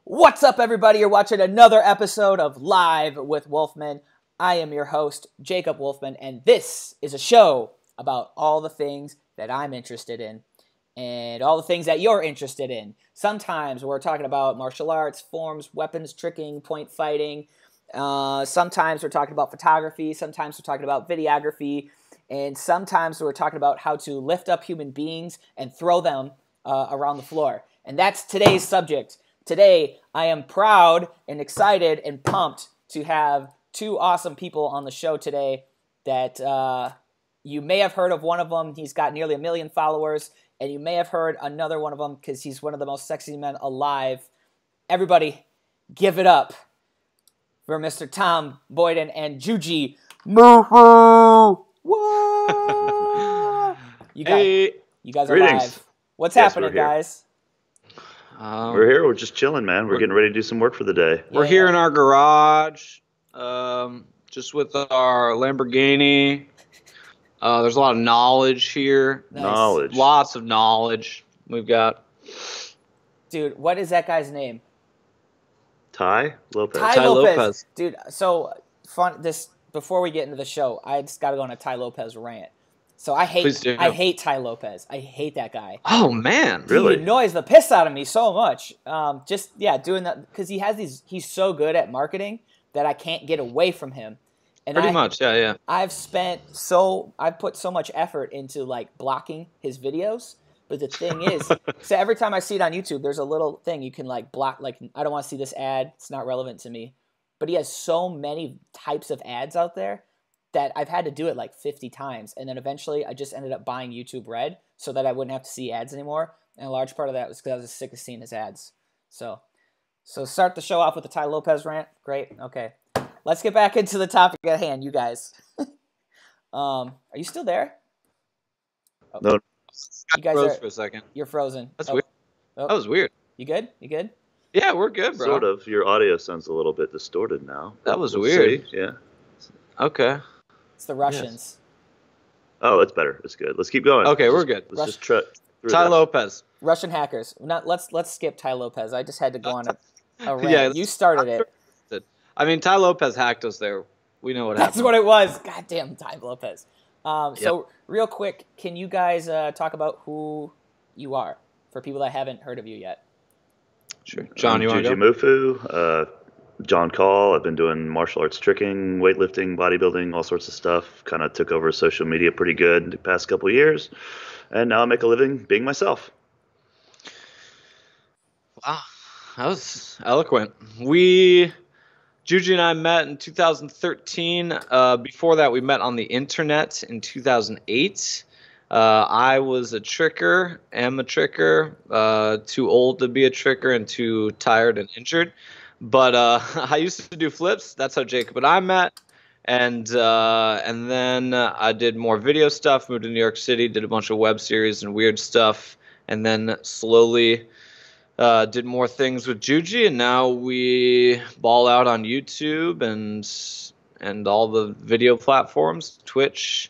What's up, everybody? You're watching another episode of Live with Wolfman. I am your host, Jacob Wolfman, and this is a show about all the things that I'm interested in and all the things that you're interested in. Sometimes we're talking about martial arts, forms, weapons, tricking, point fighting. Sometimes we're talking about photography. Sometimes we're talking about videography. And sometimes we're talking about how to lift up human beings and throw them around the floor. And that's today's subject. Today, I am proud and excited and pumped to have two awesome people on the show today that you may have heard of one of them. He's got nearly 1 million followers, and you may have heard another one of them because he's one of the most sexy men alive. Everybody, give it up for Mr. Tom Boyden and Jujimufu. What? You guys are live. What's happening, guys? We're here. We're just chilling, man. We're getting ready to do some work for the day. We're here in our garage, just with our Lamborghini. There's a lot of knowledge here. Nice. Lots of knowledge we've got. Dude, what is that guy's name? Ty Lopez. Ty Lopez. Dude, so fun. Before we get into the show, I just got to go on a Ty Lopez rant. So I hate Ty Lopez. I hate that guy. Oh man, really? He annoys the piss out of me so much. Doing that because he's so good at marketing that I can't get away from him. And Pretty much, yeah. I've put so much effort into like blocking his videos. But the thing is, so every time I see it on YouTube, there's a little thing you can like block. Like, I don't want to see this ad. It's not relevant to me. But he has so many types of ads out there that I've had to do it like 50 times. And then eventually I just ended up buying YouTube Red so that I wouldn't have to see ads anymore. And a large part of that was because I was just sick of seeing his ads. So start the show off with the Ty Lopez rant. Great. Okay. Let's get back into the topic at hand, you guys. Are you still there? Oh. No. You guys froze for a second. You're frozen. That's weird. That was weird. You good? You good? Yeah, we're good, bro. Sort of. Your audio sounds a little bit distorted now. That was weird. See. Yeah. Okay. It's the Russians. Yes. Oh, it's better. It's good. Let's keep going. Okay, we're good. Let's just try. Ty Lopez. Russian hackers. Let's skip Ty Lopez. I just had to go on a rant. Yeah, you started it. I mean, Ty Lopez hacked us there. We know what happened. That's what it was. Goddamn Ty Lopez. So real quick, can you guys talk about who you are for people that haven't heard of you yet? Sure. John, you want to go? Jujimufu, John Call. I've been doing martial arts tricking, weightlifting, bodybuilding, all sorts of stuff. Kind of took over social media pretty good the past couple of years. And now I make a living being myself. Wow. That was eloquent. Juji and I met in 2013. Before that, we met on the internet in 2008. I was a tricker, am a tricker, too old to be a tricker and too tired and injured. But I used to do flips. That's how Jacob and I met. And then I did more video stuff, moved to New York City, did a bunch of web series and weird stuff, and then slowly did more things with Juji, and now we ball out on YouTube and all the video platforms, Twitch,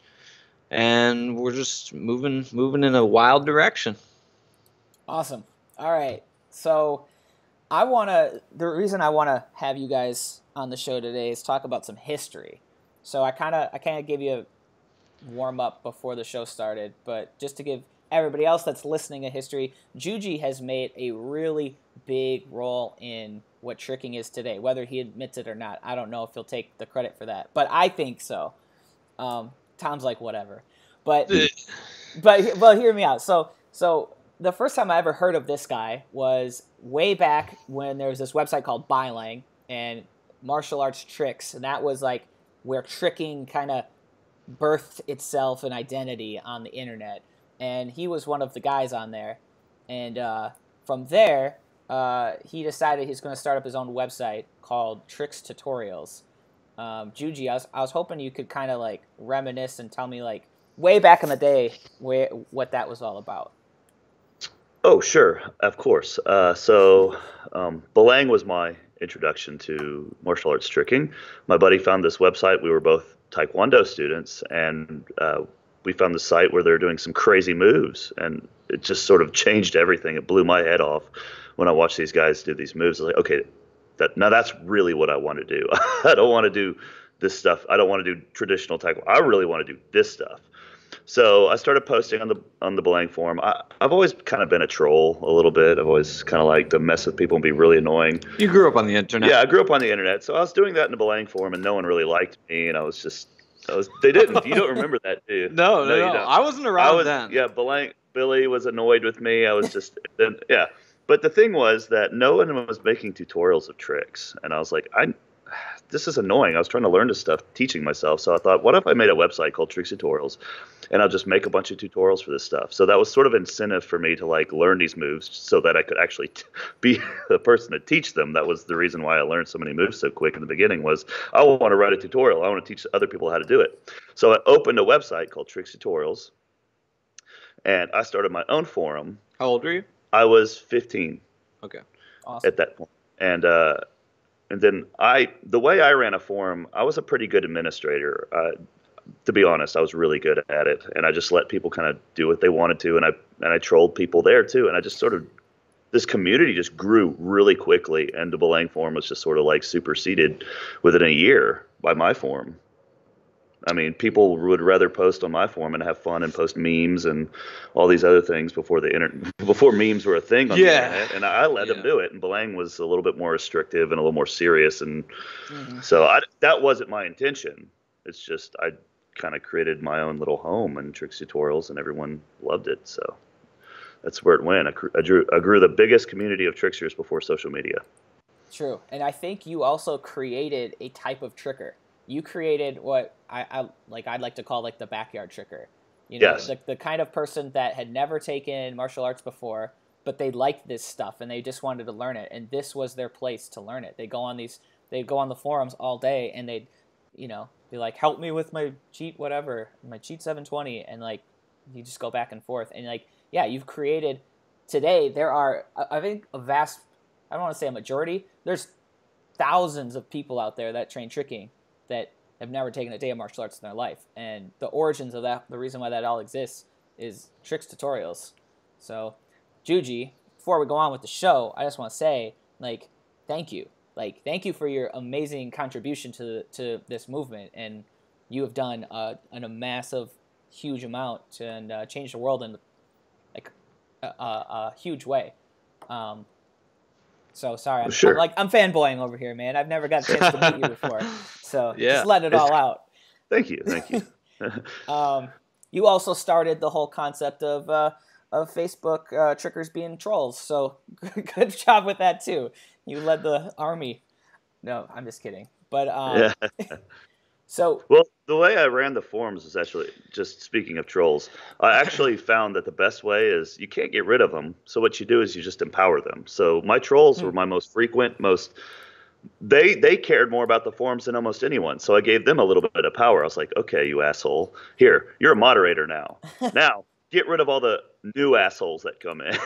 and we're just moving in a wild direction. Awesome. All right. So the reason I want to have you guys on the show today is talk about some history. So I kind of gave you a warm up before the show started, but just to give everybody else that's listening a history, Juji has made a really big role in what tricking is today, whether he admits it or not. I don't know if he'll take the credit for that, but I think so. Tom's like, whatever. But hear me out. So the first time I ever heard of this guy was way back when there was this website called Bylang and martial arts tricks, and that was like where tricking kind of birthed itself an identity on the internet. And he was one of the guys on there. And from there, he decided he's going to start up his own website called Tricks Tutorials. Juji, I was hoping you could kind of like reminisce and tell me like way back in the day what that was all about. Oh, sure. Of course. Belang was my introduction to martial arts tricking. My buddy found this website. We were both Taekwondo students, and we found the site where they're doing some crazy moves, and it just sort of changed everything. It blew my head off when I watched these guys do these moves. I was like, okay, now that's really what I want to do. I don't want to do this stuff. I don't want to do traditional taekwondo. I really want to do this stuff. So I started posting on the Belang forum. I've always kind of been a troll a little bit. I've always kind of liked to mess with people and be really annoying. You grew up on the internet. Yeah, I grew up on the internet. So I was doing that in the Belang forum, and no one really liked me. And they didn't. You don't remember that, do you? No. You don't. I wasn't around then. Yeah, Billy was annoyed with me. I was just, yeah. But the thing was that no one was making tutorials of tricks. And I was like, this is annoying. I was trying to learn this stuff, teaching myself. So I thought, what if I made a website called Tricks Tutorials, and I'll just make a bunch of tutorials for this stuff. So that was sort of incentive for me to like learn these moves so that I could actually be the person to teach them. That was the reason why I learned so many moves so quick in the beginning was I want to write a tutorial. I want to teach other people how to do it. So I opened a website called Tricks Tutorials, and I started my own forum. How old were you? I was 15. Okay. Awesome. At that point. And then the way I ran a forum, I was a pretty good administrator. To be honest, I was really good at it, and I just let people kind of do what they wanted to, and I trolled people there too, and I just sort of this community just grew really quickly, and the Belang forum was just sort of like superseded within a year by my forum. I mean, people would rather post on my forum and have fun and post memes and all these other things before memes were a thing on the internet. And I let them do it. And Belang was a little bit more restrictive and a little more serious. And so that wasn't my intention. It's just I kind of created my own little home and Tricks Tutorials, and everyone loved it. So that's where it went. I grew the biggest community of tricksters before social media. True. And I think you also created a type of tricker. You created what I'd like to call like the backyard tricker. You know, yes. the kind of person that had never taken martial arts before, but they liked this stuff and they just wanted to learn it, and this was their place to learn it. They'd go on the forums all day, and they'd, you know, be like, help me with my cheat my cheat 720, and like you just go back and forth, and like you've created. Today there are, I think, I don't want to say a majority. There's thousands of people out there that train tricking that have never taken a day of martial arts in their life. And the origins of that, the reason why that all exists, is Tricks Tutorials. So, Juji, before we go on with the show, I just want to say, like, thank you. Like, thank you for your amazing contribution to this movement. And you have done a massive, huge amount and changed the world in, like, a huge way. So sorry, Sure. I'm fanboying over here, man. I've never got a chance to meet you before, so just let it all out. Thank you. You also started the whole concept of Facebook trickers being trolls, so good job with that too. You led the army. No, I'm just kidding. But so well, the way I ran the forums is actually, just speaking of trolls, I actually found that the best way is you can't get rid of them. So what you do is you just empower them. So my trolls were my most frequent, they cared more about the forums than almost anyone. So I gave them a little bit of power. I was like, okay, you asshole, here, you're a moderator now. Now get rid of all the new assholes that come in.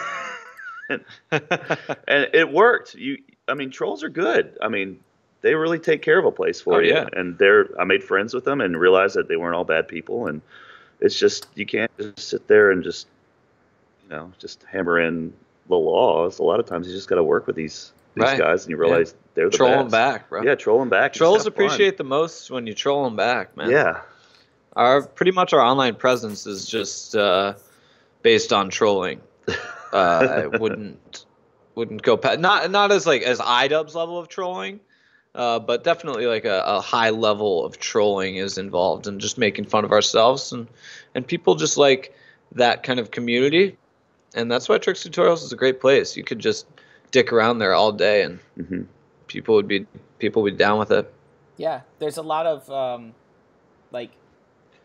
and it worked. Trolls are good. I mean, they really take care of a place for you. Yeah. And I made friends with them and realized that they weren't all bad people. And it's just, you can't just sit there and just hammer in the laws. A lot of times you just got to work with these guys, and you realize they're the troll best. them back, bro. Yeah, troll them back. Trolls appreciate the most when you troll them back, man. Yeah. Pretty much our online presence is just based on trolling. I wouldn't go past, not as like as iDubbbz level of trolling. But definitely like a high level of trolling is involved, and just making fun of ourselves, and people just like that kind of community, and that's why Tricks Tutorials is a great place. You could just dick around there all day, and people would be down with it. Yeah, there's a lot of like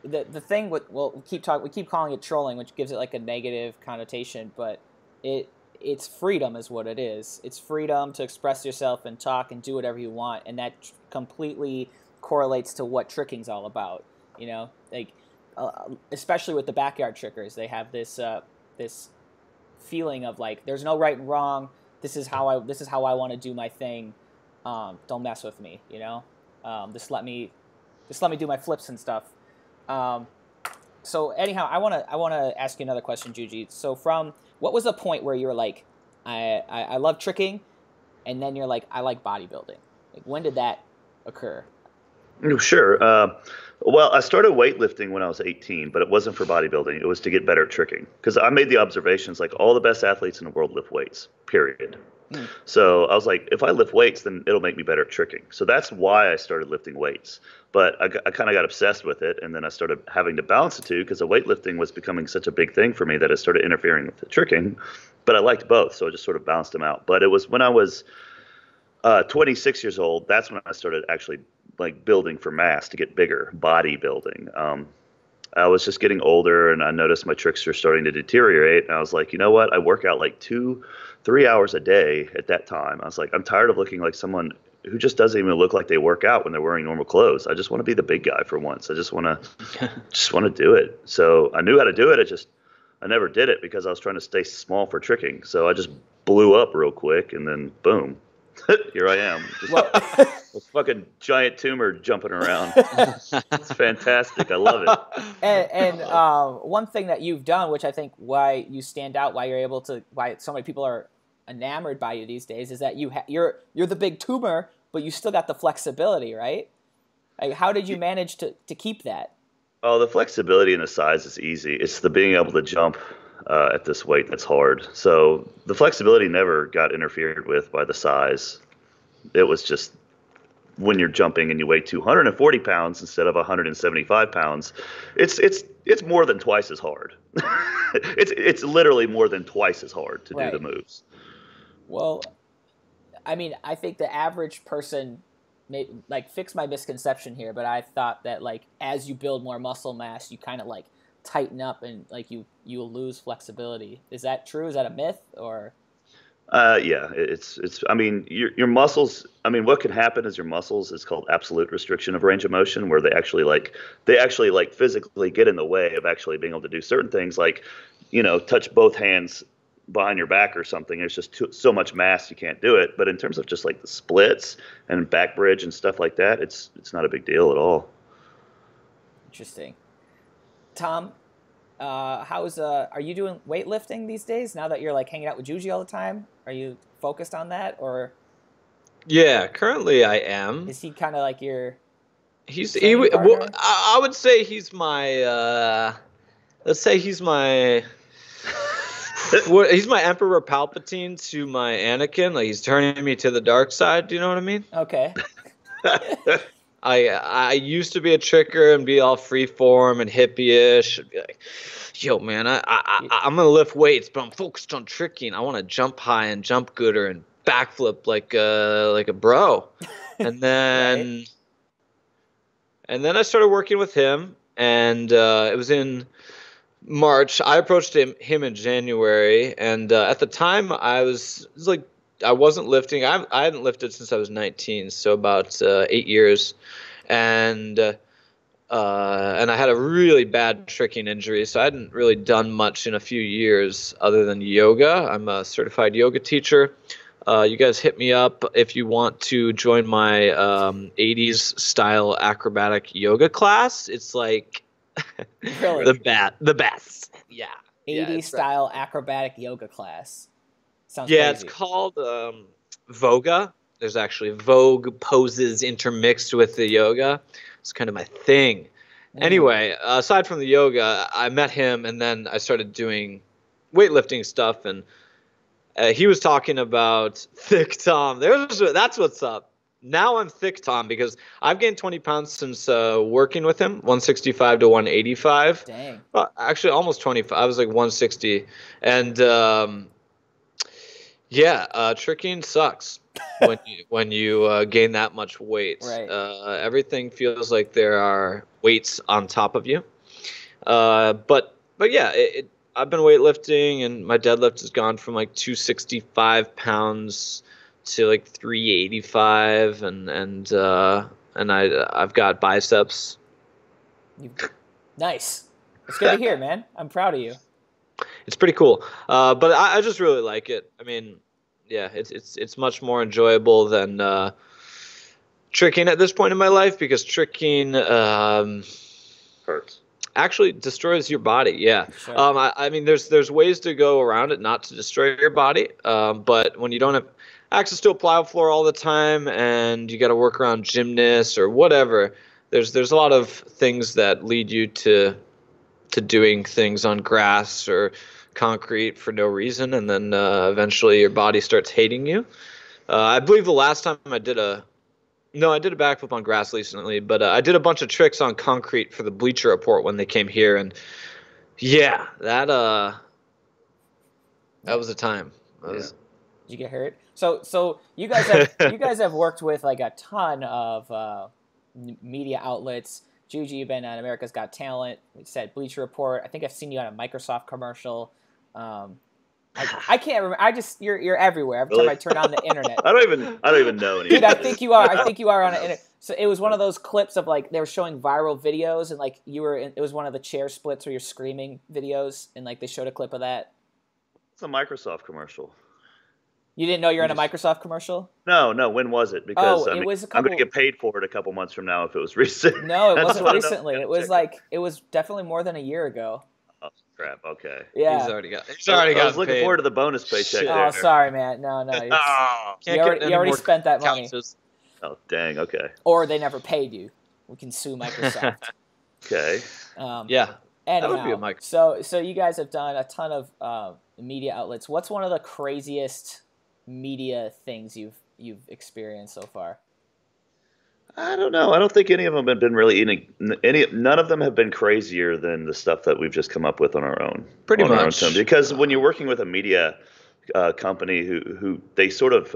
the thing with we keep calling it trolling, which gives it like a negative connotation, but it's freedom is what it is. It's freedom to express yourself and talk and do whatever you want, and that completely correlates to what tricking's all about. You know, like especially with the backyard trickers, they have this this feeling of like there's no right and wrong. This is how I want to do my thing. Don't mess with me. You know, just let me do my flips and stuff. So anyhow, I wanna ask you another question, Juji. So from what was the point where you were like, I love tricking, and then you're like, I like bodybuilding. Like, when did that occur? Sure. Well, I started weightlifting when I was 18, but it wasn't for bodybuilding. It was to get better at tricking. Because I made the observations like all the best athletes in the world lift weights, period. So I was like, if I lift weights, then it'll make me better at tricking. So that's why I started lifting weights. But I kind of got obsessed with it, and then I started having to balance the two because the weightlifting was becoming such a big thing for me that it started interfering with the tricking. But I liked both, so I just sort of balanced them out. But it was when I was 26 years old, that's when I started actually like building for mass to get bigger, bodybuilding. I was just getting older, and I noticed my tricks were starting to deteriorate. And I was like, you know what? I work out like 2-3 hours a day at that time. I was like, I'm tired of looking like someone who just doesn't even look like they work out when they're wearing normal clothes. I just want to be the big guy for once. I just want to do it. So I knew how to do it. I never did it because I was trying to stay small for tricking. So I just blew up real quick, and then boom, here I am. Just a fucking giant tumor jumping around. It's fantastic. I love it. And one thing that you've done, which I think why you stand out, why so many people are enamored by you these days, is that you're the big tumor, but you still got the flexibility, right? Like, how did you manage to keep that? Oh, the flexibility and the size is easy. It's the being able to jump at this weight that's hard. So the flexibility never got interfered with by the size. It was just when you're jumping and you weigh 240 pounds instead of 175 pounds, it's more than twice as hard. It's literally more than twice as hard to do the moves. Well, I mean, I think the average person fix my misconception here, but I thought that like as you build more muscle mass, you kind of like tighten up and like you'll lose flexibility. Is that true? Is that a myth or? Yeah, it's. I mean, your muscles. I mean, what can happen is your muscles is called absolute restriction of range of motion, where they actually physically get in the way of actually being able to do certain things, like, touch both hands behind your back or something. There's just so much mass you can't do it. But in terms of just like the splits and back bridge and stuff like that, it's not a big deal at all. Interesting. Tom, are you doing weightlifting these days now that you're like hanging out with Juji all the time? Are you focused on that, or? Yeah, currently I am. Is he kind of like your? Well, I would say he's my. Let's say he's my. He's my Emperor Palpatine to my Anakin. Like, he's turning me to the dark side. Do you know what I mean? Okay. I used to be a tricker and be all freeform and hippie-ish. I'd be like, yo, man, I'm going to lift weights, but I'm focused on tricking. I want to jump high and jump gooder and backflip like a bro. And then Right. and then I started working with him, and it was in March. I approached him in January, and at the time I wasn't lifting. I hadn't lifted since I was 19, so about 8 years, and I had a really bad tricking injury, so I hadn't really done much in a few years other than yoga. I'm a certified yoga teacher. You guys hit me up if you want to join my 80s style acrobatic yoga class. It's like Really? the best. Yeah. 80s style acrobatic yoga class. Sounds Yeah, crazy. it's called Voga. There's actually Vogue poses intermixed with the yoga. It's kind of my thing. Anyway, aside from the yoga, I met him, and then I started doing weightlifting stuff, and he was talking about Thick Tom. That's what's up. Now I'm Thick Tom because I've gained 20 pounds since working with him, 165 to 185. Dang. Well, actually, almost 25. I was like 160. And tricking sucks when you gain that much weight. Right. Everything feels like there are weights on top of you. But yeah, I've been weightlifting, and my deadlift has gone from like 265 pounds to like 385, and I've got biceps. Nice. It's good to hear, man. I'm proud of you. It's pretty cool. But I just really like it. I mean, yeah, it's much more enjoyable than tricking at this point in my life, because tricking hurts. actually destroys your body. Yeah. Sure. I mean, there's ways to go around it not to destroy your body. But when you don't have access to a plyo floor all the time and you got to work around gymnasts or whatever, there's a lot of things that lead you to doing things on grass or concrete for no reason, and then eventually your body starts hating you. I believe the last time I did a backflip on grass recently, but I did a bunch of tricks on concrete for the Bleacher Report when they came here, and yeah, that was a time. Did you get hurt? So you guys have worked with like a ton of media outlets. Juji, you've been on America's Got Talent. We said Bleacher Report. I think I've seen you on a Microsoft commercial. I can't remember. You're everywhere. Every time I turn on the internet. I don't even know anything. Dude, I think you are. I think you are on it. So it was one of those clips of like they were showing viral videos, and like it was one of the chair splits where you're screaming videos, and like they showed a clip of that. It's a Microsoft commercial. You didn't know you're in a Microsoft commercial? No. When was it? Because it was I'm going to get paid for it a couple months from now if it was recent. No, it wasn't recently. It was definitely more than a year ago. Oh crap! Okay. Yeah. He's already got. I was looking forward to the bonus paycheck. Oh, sorry, man. No. You already spent that money. Oh, dang. Okay. Or they never paid you. We can sue Microsoft. Okay. Yeah. Anyhow, that would be a Microsoft. So you guys have done a ton of media outlets. What's one of the craziest media things you've experienced so far? I don't know. I don't think any of them have been really none of them have been crazier than the stuff that we've just come up with on our own. Pretty much. Our own because when you're working with a media company who they sort of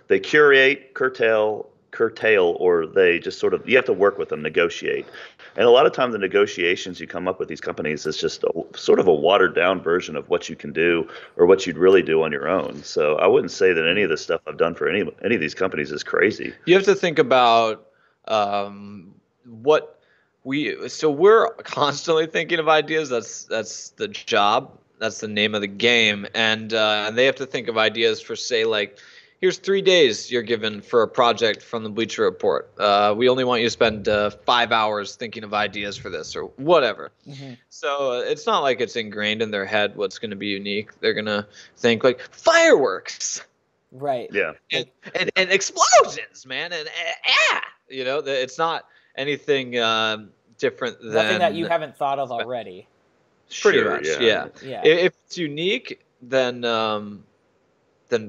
they curate, curtail, or they just sort of, you have to work with them, negotiate. And a lot of times the negotiations you come up with these companies is just sort of a watered down version of what you can do or what you'd really do on your own. So I wouldn't say that any of the stuff I've done for any of these companies is crazy. You have to think about we're constantly thinking of ideas. That's the job. That's the name of the game. And they have to think of ideas for, say, like, here's 3 days you're given for a project from the Bleacher Report. We only want you to spend 5 hours thinking of ideas for this or whatever. Mm-hmm. So it's not like it's ingrained in their head what's going to be unique. They're going to think like fireworks. Right. Yeah. And explosions, man. And it's not anything different than nothing that you haven't thought of already. Pretty much, yeah. If it's unique, then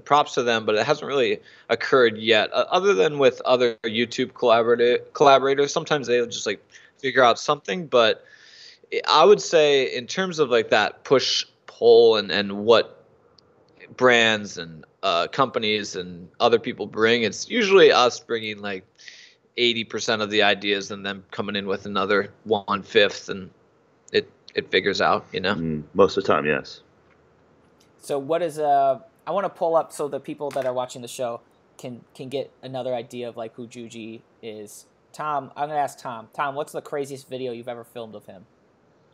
props to them, but it hasn't really occurred yet. Other than with other YouTube collaborators, sometimes they'll just like figure out something. But I would say in terms of like that push pull and what brands and companies and other people bring, it's usually us bringing like 80% of the ideas and then coming in with another 1/5, and it figures out, Most of the time, yes. So what is I want to pull up so the people that are watching the show can get another idea of like who Juji is. Tom, I'm gonna ask Tom. Tom, what's the craziest video you've ever filmed of him,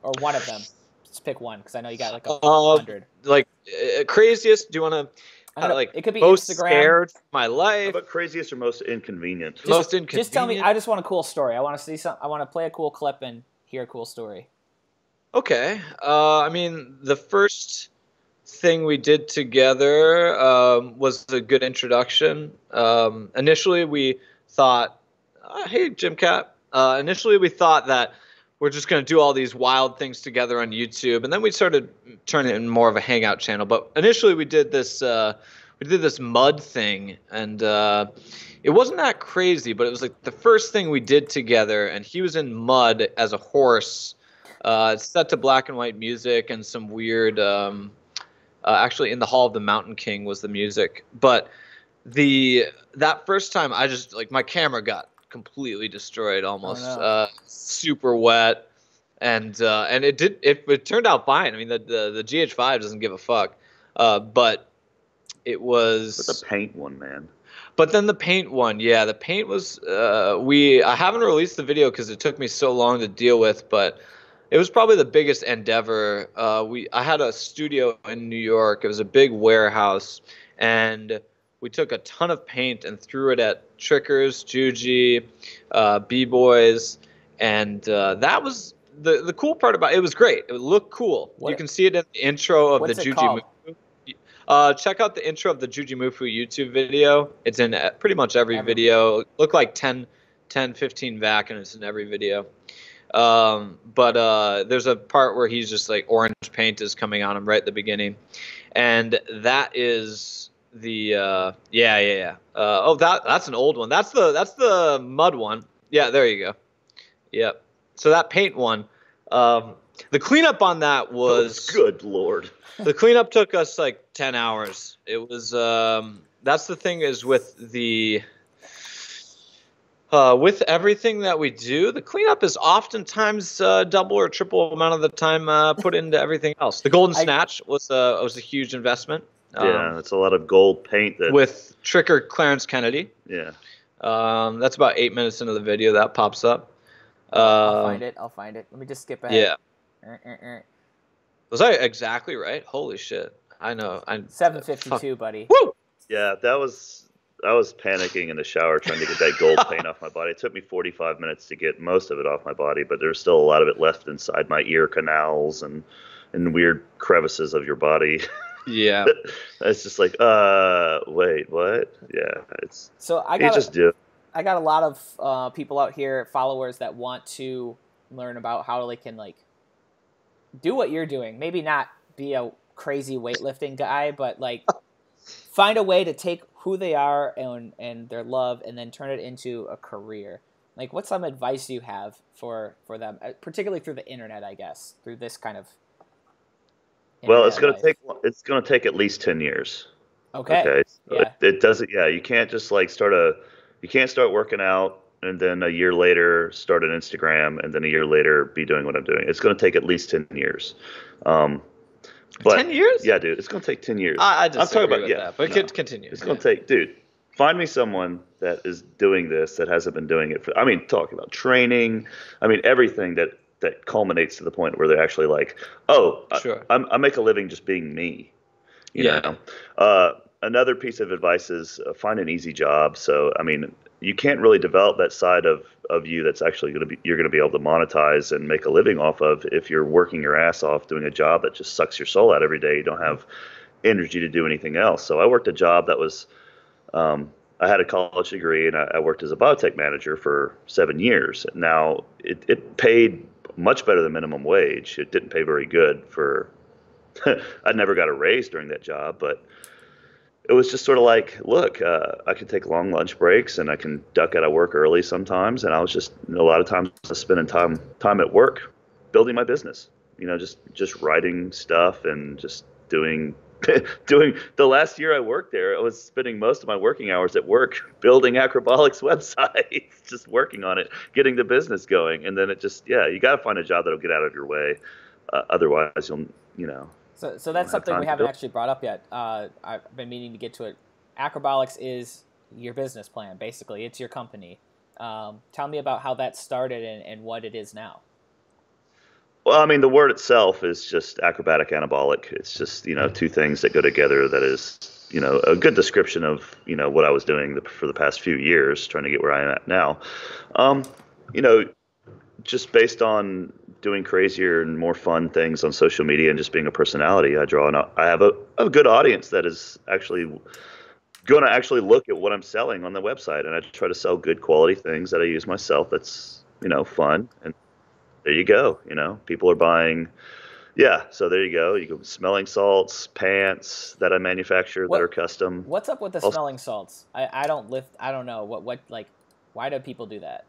or one of them? Just pick one because I know you got like 100. Like craziest? Do you want to? Like it could be most Instagram. Scared my life. How about craziest or most inconvenient? Most inconvenient. Just tell me. I just want a cool story. I want to see some. I want to play a cool clip and hear a cool story. Okay. I mean, the first thing we did together was a good introduction. Initially, we thought, hey, Jim Cat. Initially, we thought that we're just going to do all these wild things together on YouTube, and then we started turning it into more of a hangout channel. But initially, we did this mud thing, and it wasn't that crazy, but it was like the first thing we did together, and he was in mud as a horse. It's set to black and white music and some weird. Actually, in the Hall of the Mountain King was the music, but that first time I just like my camera got completely destroyed, almost super wet, and it turned out fine. I mean the GH5 doesn't give a fuck, but it was. But the paint one, man. But then the paint one, yeah, the paint was. I haven't released the video because it took me so long to deal with, but. It was probably the biggest endeavor. I had a studio in New York. It was a big warehouse, and we took a ton of paint and threw it at trickers, Juji, B-boys, and that was the cool part about it was great. It looked cool. You can see it in the intro of the Jujimufu. Check out the intro of the Jujimufu YouTube video. It's in pretty much every video. Look like 10, 15 vac, and it's in every video. But there's a part where he's just like orange paint is coming on him right at the beginning, and that is the that's an old one. That's the mud one. Yeah, there you go. Yep. So that paint one, the cleanup on that was good Lord. The cleanup took us like 10 hours. It was that's the thing is with the with everything that we do, the cleanup is oftentimes double or triple amount of the time put into everything else. The Golden Snatch was a huge investment. Yeah, it's a lot of gold paint with Tricker Clarence Kennedy. Yeah. That's about 8 minutes into the video that pops up. I'll find it. Let me just skip ahead. Yeah. Was I exactly right? Holy shit! I know. 7:52, buddy. Woo! Yeah, I was panicking in the shower trying to get that gold paint off my body. It took me 45 minutes to get most of it off my body, but there's still a lot of it left inside my ear canals and weird crevices of your body. Yeah. It's just like, wait, what? Yeah, it's so I got a lot of people out here, followers that want to learn about how they can like do what you're doing. Maybe not be a crazy weightlifting guy, but like find a way to take who they are and their love and then turn it into a career. Like, what's some advice you have for them, particularly through the internet, I guess, through this kind of well, it's going to take at least 10 years. Okay. Yeah. It doesn't. Yeah, you can't just like you can't start working out and then a year later start an Instagram and then a year later be doing what I'm doing. It's going to take at least 10 years. But 10 years? Yeah, dude, it's going to take 10 years. I'm talking about that, but continue. It's going to take, dude. Find me someone that is doing this that hasn't been doing it for. I mean, talking about training. I mean, everything that culminates to the point where they're actually like, oh, sure. I make a living just being me. You know? Another piece of advice is find an easy job. So, I mean, you can't really develop that side of you that's actually you're going to be able to monetize and make a living off of if you're working your ass off doing a job that just sucks your soul out every day. You don't have energy to do anything else. So I worked a job that was, I had a college degree and I worked as a biotech manager for 7 years. Now it paid much better than minimum wage. It didn't pay very good for, I never got a raise during that job, but it was just sort of like, look, I can take long lunch breaks and I can duck out of work early sometimes. And I was just a lot of times spending time at work, building my business, just writing stuff and just doing the last year I worked there, I was spending most of my working hours at work building Acrobolic's website, just working on it, getting the business going. And then it just, you got to find a job that'll get out of your way. Otherwise you'll, So that's something we haven't actually brought up yet. I've been meaning to get to it. Acrobolics is your business plan, basically. It's your company. Tell me about how that started and what it is now. Well, I mean, the word itself is just acrobatic anabolic. It's just, two things that go together that is, a good description of, what I was doing for the past few years, trying to get where I am at now. Just based on doing crazier and more fun things on social media and just being a personality, I have a good audience that is actually going to actually look at what I'm selling on the website. And I try to sell good quality things that I use myself. That's, fun. And there you go. People are buying. Yeah. So there you go. You go smelling salts, pants that I manufacture that are custom. What's up with the smelling salts? I don't lift. I don't know what why do people do that?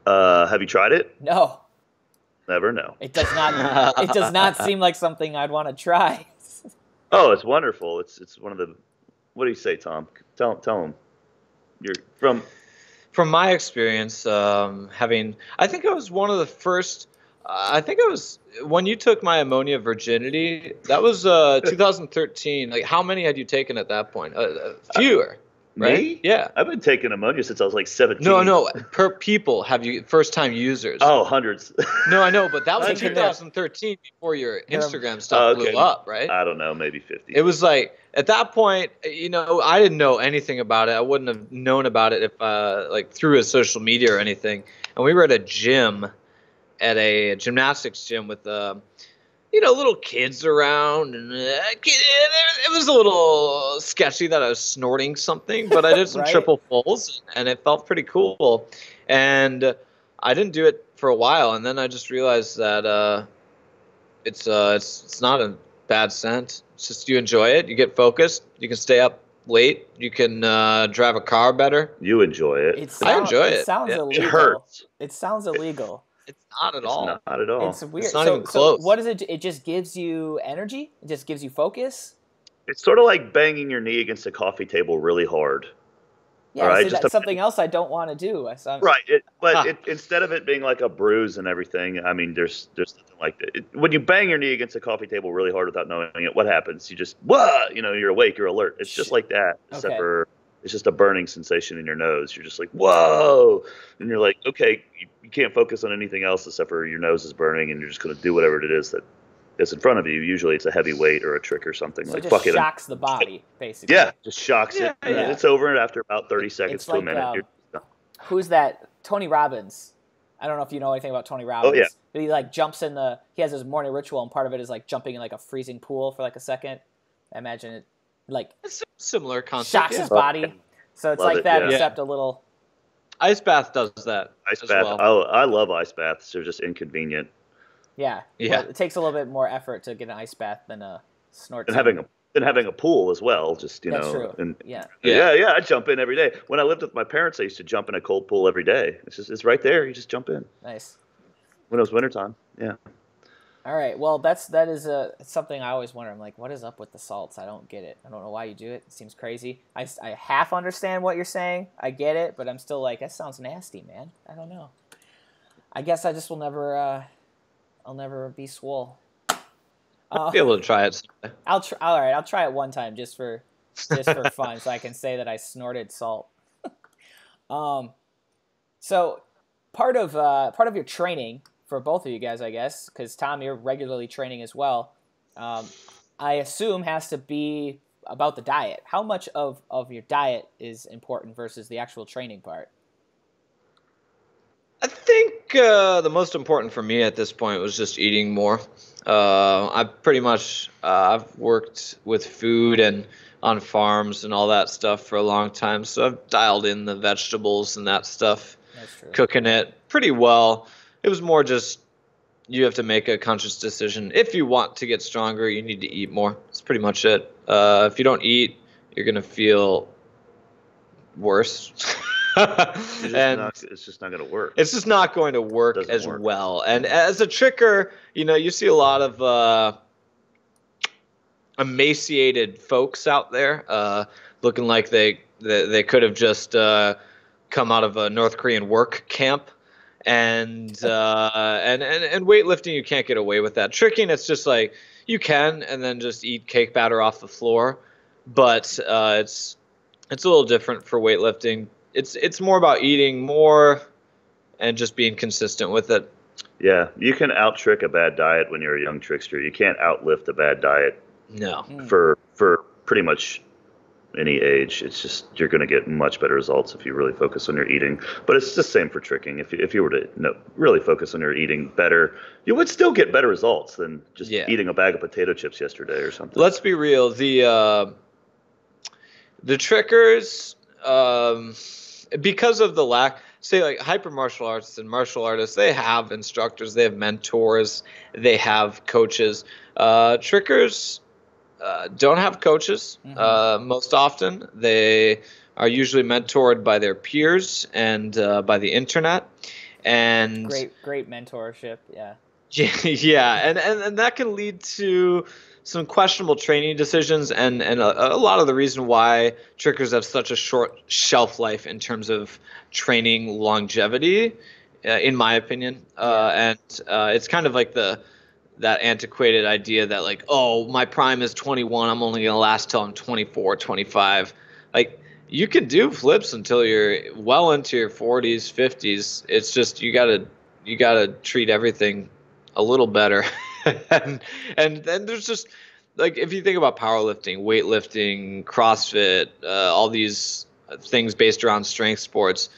Have you tried it? No. Never know. It does not. It does not seem like something I'd want to try. Oh, it's wonderful. It's one of the. What do you say, Tom? Tell him. You're from. From my experience, I think I was one of the first. I think I was when you took my ammonia virginity. That was 2013. Like, how many had you taken at that point? Fewer. Right? Me? Yeah. I've been taking ammonia since I was like 17. No. Per people, have you first-time users? Oh, hundreds. No, I know, but that was 2013 before your Instagram stuff blew up, right? I don't know, maybe 50. It was like, at that point, I didn't know anything about it. I wouldn't have known about it if, through his social media or anything. And we were at a gym, at a gymnastics gym with little kids around, and it was a little sketchy that I was snorting something, but I did some Right. triple pulls, and it felt pretty cool. And I didn't do it for a while, and then I just realized that it's not a bad scent. It's just you enjoy it, you get focused, you can stay up late, you can drive a car better. You enjoy it. I enjoy it. It sounds illegal. It hurts. It sounds illegal. It's not at all. It's not at all. It's weird. It's not even close. So what does it? It just gives you energy. It just gives you focus. It's sort of like banging your knee against a coffee table really hard. Yeah, right? so that's something else I don't want to do. Right. Instead of it being like a bruise and everything, I mean, there's nothing like that. When you bang your knee against a coffee table really hard without knowing it, what happens? You just, you're awake, you're alert. It's just like that, except for it's just a burning sensation in your nose. You're just like, whoa. And you're like, okay, you can't focus on anything else except for your nose is burning, and you're just going to do whatever it is that's in front of you. Usually it's a heavy weight or a trick or something. So like, it fuck just it. shocks the body, basically. Yeah, just shocks it. Yeah. It's over after about 30 seconds It's to a like, minute. You're done. Who's that? Tony Robbins. I don't know if you know anything about Tony Robbins. Oh, yeah. But he like jumps in he has his morning ritual, and part of it is like jumping in like a freezing pool for like a second. I imagine it like It's a similar concept. shocks his body. So it's Love like it, that, yeah. except a little. Ice bath does that. Ice as bath. well. Oh, I love ice baths. They're just inconvenient. Yeah. Yeah. Well, it takes a little bit more effort to get an ice bath than a snort. And having a pool as well. Just That's know. true. And Yeah. yeah. I jump in every day. When I lived with my parents, I used to jump in a cold pool every day. It's right there. You just jump in. Nice. When it was wintertime. Yeah. All right. Well, that is something I always wonder. I'm like, what is up with the salts? I don't get it. I don't know why you do it. It seems crazy. I half understand what you're saying. I get it, but I'm still like, that sounds nasty, man. I don't know. I guess I just will never. I'll never be swole. I'll be able to try it someday. All right. I'll try it one time just for fun, so I can say that I snorted salt. So part of your training for both of you guys, I guess, because Tom, you're regularly training as well. I assume has to be about the diet. How much of your diet is important versus the actual training part? I think the most important for me at this point was just eating more. I've worked with food and on farms and all that stuff for a long time, so I've dialed in the vegetables and that stuff. That's true. Cooking it pretty well. It was more just you have to make a conscious decision. If you want to get stronger, you need to eat more. That's pretty much it. If you don't eat, you're going to feel worse. It's just not going to work. It's just not going to work as well. And as a tricker, you see a lot of emaciated folks out there looking like they could have just come out of a North Korean work camp. And weightlifting, you can't get away with that. Tricking, it's just like you can, and then just eat cake batter off the floor. But it's a little different for weightlifting. It's more about eating more and just being consistent with it. Yeah, you can out-trick a bad diet when you're a young trickster. You can't outlift a bad diet. No. For pretty much any age. It's just you're going to get much better results if you really focus on your eating. But it's the same for tricking. If you were to really focus on your eating better, you would still get better results than just eating a bag of potato chips yesterday or something. Let's be real. The trickers, because of the lack, say like hyper martial arts and martial artists, they have instructors, they have mentors, they have coaches. Trickers don't have coaches most often. They are usually mentored by their peers and by the internet. And great mentorship, yeah. Yeah, and that can lead to some questionable training decisions, and a lot of the reason why trickers have such a short shelf life in terms of training longevity, in my opinion. And it's kind of like that antiquated idea that like, oh, my prime is 21, I'm only going to last till I'm 24, 25. Like, you can do flips until you're well into your 40s, 50s. It's just you gotta treat everything a little better. and then there's just like, if you think about powerlifting, weightlifting, CrossFit, all these things based around strength sports,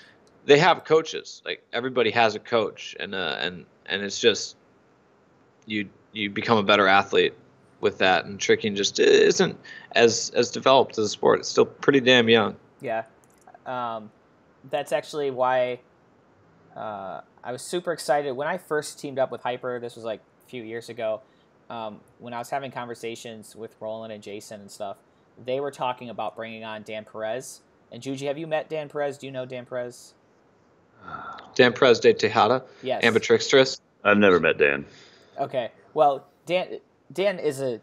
they have coaches. Like, everybody has a coach, and and it's just you become a better athlete with that, and tricking just isn't as developed as a sport. It's still pretty damn young. Yeah. That's actually why I was super excited when I first teamed up with Hyper. This was like a few years ago. When I was having conversations with Roland and Jason and stuff, they were talking about bringing on Dan Perez. And Juji, have you met Dan Perez? Do you know Dan Perez? Dan Perez de Tejada? Yes. Ambitrixtress? I've never met Dan. Okay. Well, Dan is a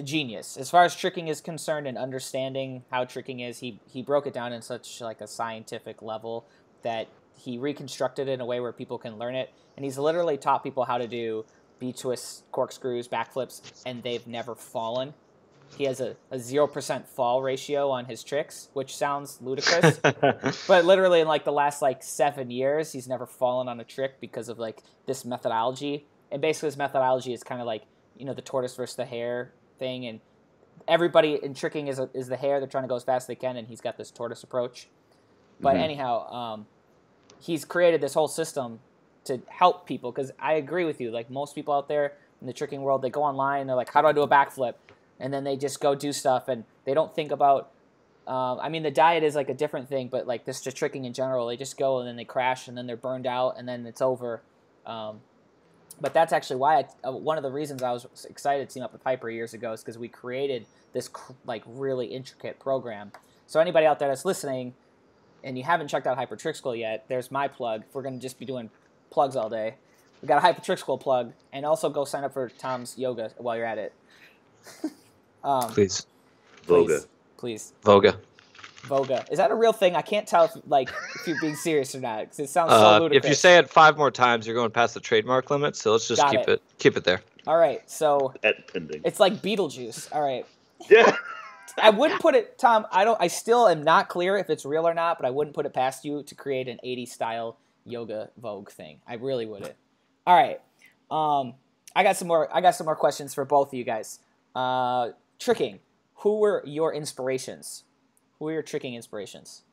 genius as far as tricking is concerned, and understanding how tricking is. He broke it down in such like a scientific level that he reconstructed it in a way where people can learn it. And he's literally taught people how to do B-twists, corkscrews, backflips, and they've never fallen. He has a 0% fall ratio on his tricks, which sounds ludicrous. But literally in like the last 7 years, he's never fallen on a trick because of like this methodology. And basically his methodology is kind of like, the tortoise versus the hare thing. And everybody in tricking is the hare. They're trying to go as fast as they can, and he's got this tortoise approach. But anyhow, he's created this whole system to help people, because I agree with you. Like most people out there in the tricking world, they go online and they're like, how do I do a backflip? And then they just go do stuff, and they don't think about, the diet is like a different thing, but like this just tricking in general, they just go and then they crash and then they're burned out and then it's over. But that's actually why one of the reasons I was excited to team up with Hyper years ago is because we created this really intricate program. So anybody out there that's listening and you haven't checked out Hyper Trick School yet, there's my plug. If we're going to just be doing plugs all day, we got a Hyper Trick School plug, and also go sign up for Tom's yoga while you're at it. Please. Voga. Please. Voga. Voga. Is that a real thing? I can't tell if you're being serious or not, because it sounds so ludicrous. If you say it 5 more times, you're going past the trademark limit, so let's just keep it there. All right, so Pending. It's like Beetlejuice. All right. Yeah. I wouldn't put it, Tom, I still am not clear if it's real or not, but I wouldn't put it past you to create an 80s style yoga Vogue thing. I really wouldn't. All right. I got some more questions for both of you guys. Tricking. Who were your inspirations? Who were your tricking inspirations?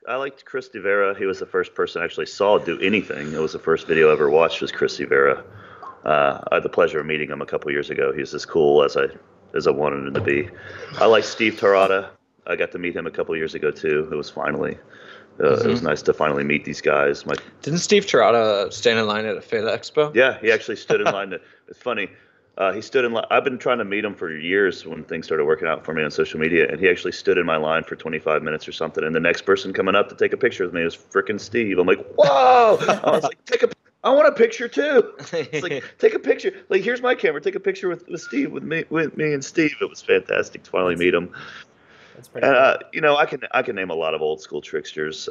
I liked Chris D'Avera. He was the first person I actually saw do anything. It was the first video I ever watched was Chris D'Avera. I had the pleasure of meeting him a couple years ago. He's as cool as I wanted him to be. I like Steve Tarada. I got to meet him a couple years ago too. It was it was nice to finally meet these guys. Didn't Steve Tarada stand in line at a Feta Expo? Yeah, he actually stood in line. It's funny. He stood in line. I've been trying to meet him for years when things started working out for me on social media, and he actually stood in my line for 25 minutes or something. And the next person coming up to take a picture with me was frickin' Steve. I'm like, whoa! I was like, I want a picture too. It's like, take a picture. Like, here's my camera. Take a picture with Steve, with me and Steve. It was fantastic to finally meet him. That's pretty cool. I can name a lot of old school tricksters.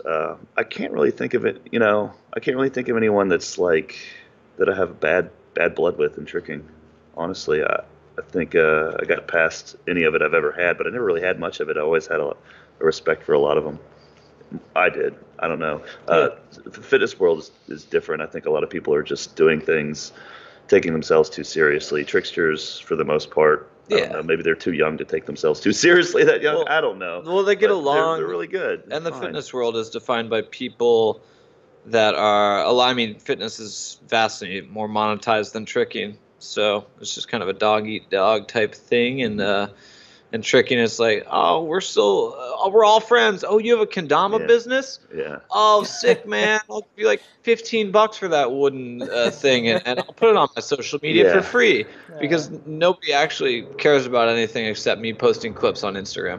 I can't really think of it. I can't really think of anyone that's that I have bad blood with in tricking. Honestly, I think I got past any of it I've ever had, but I never really had much of it. I always had a respect for a lot of them. I did. I don't know. The fitness world is different. I think a lot of people are just doing things, taking themselves too seriously. Tricksters, for the most part, I don't know, maybe they're too young to take themselves too seriously that young. I don't know. Well, they get along. They're really good. And the fitness world is defined by people that are. Fitness is vastly more monetized than tricking. So it's just kind of a dog eat dog type thing, and tricking is like, oh, we're all friends. Oh, you have a kendama business? Yeah. Oh, sick, man. I'll give you like $15 for that wooden thing, and I'll put it on my social media for free because nobody actually cares about anything except me posting clips on Instagram.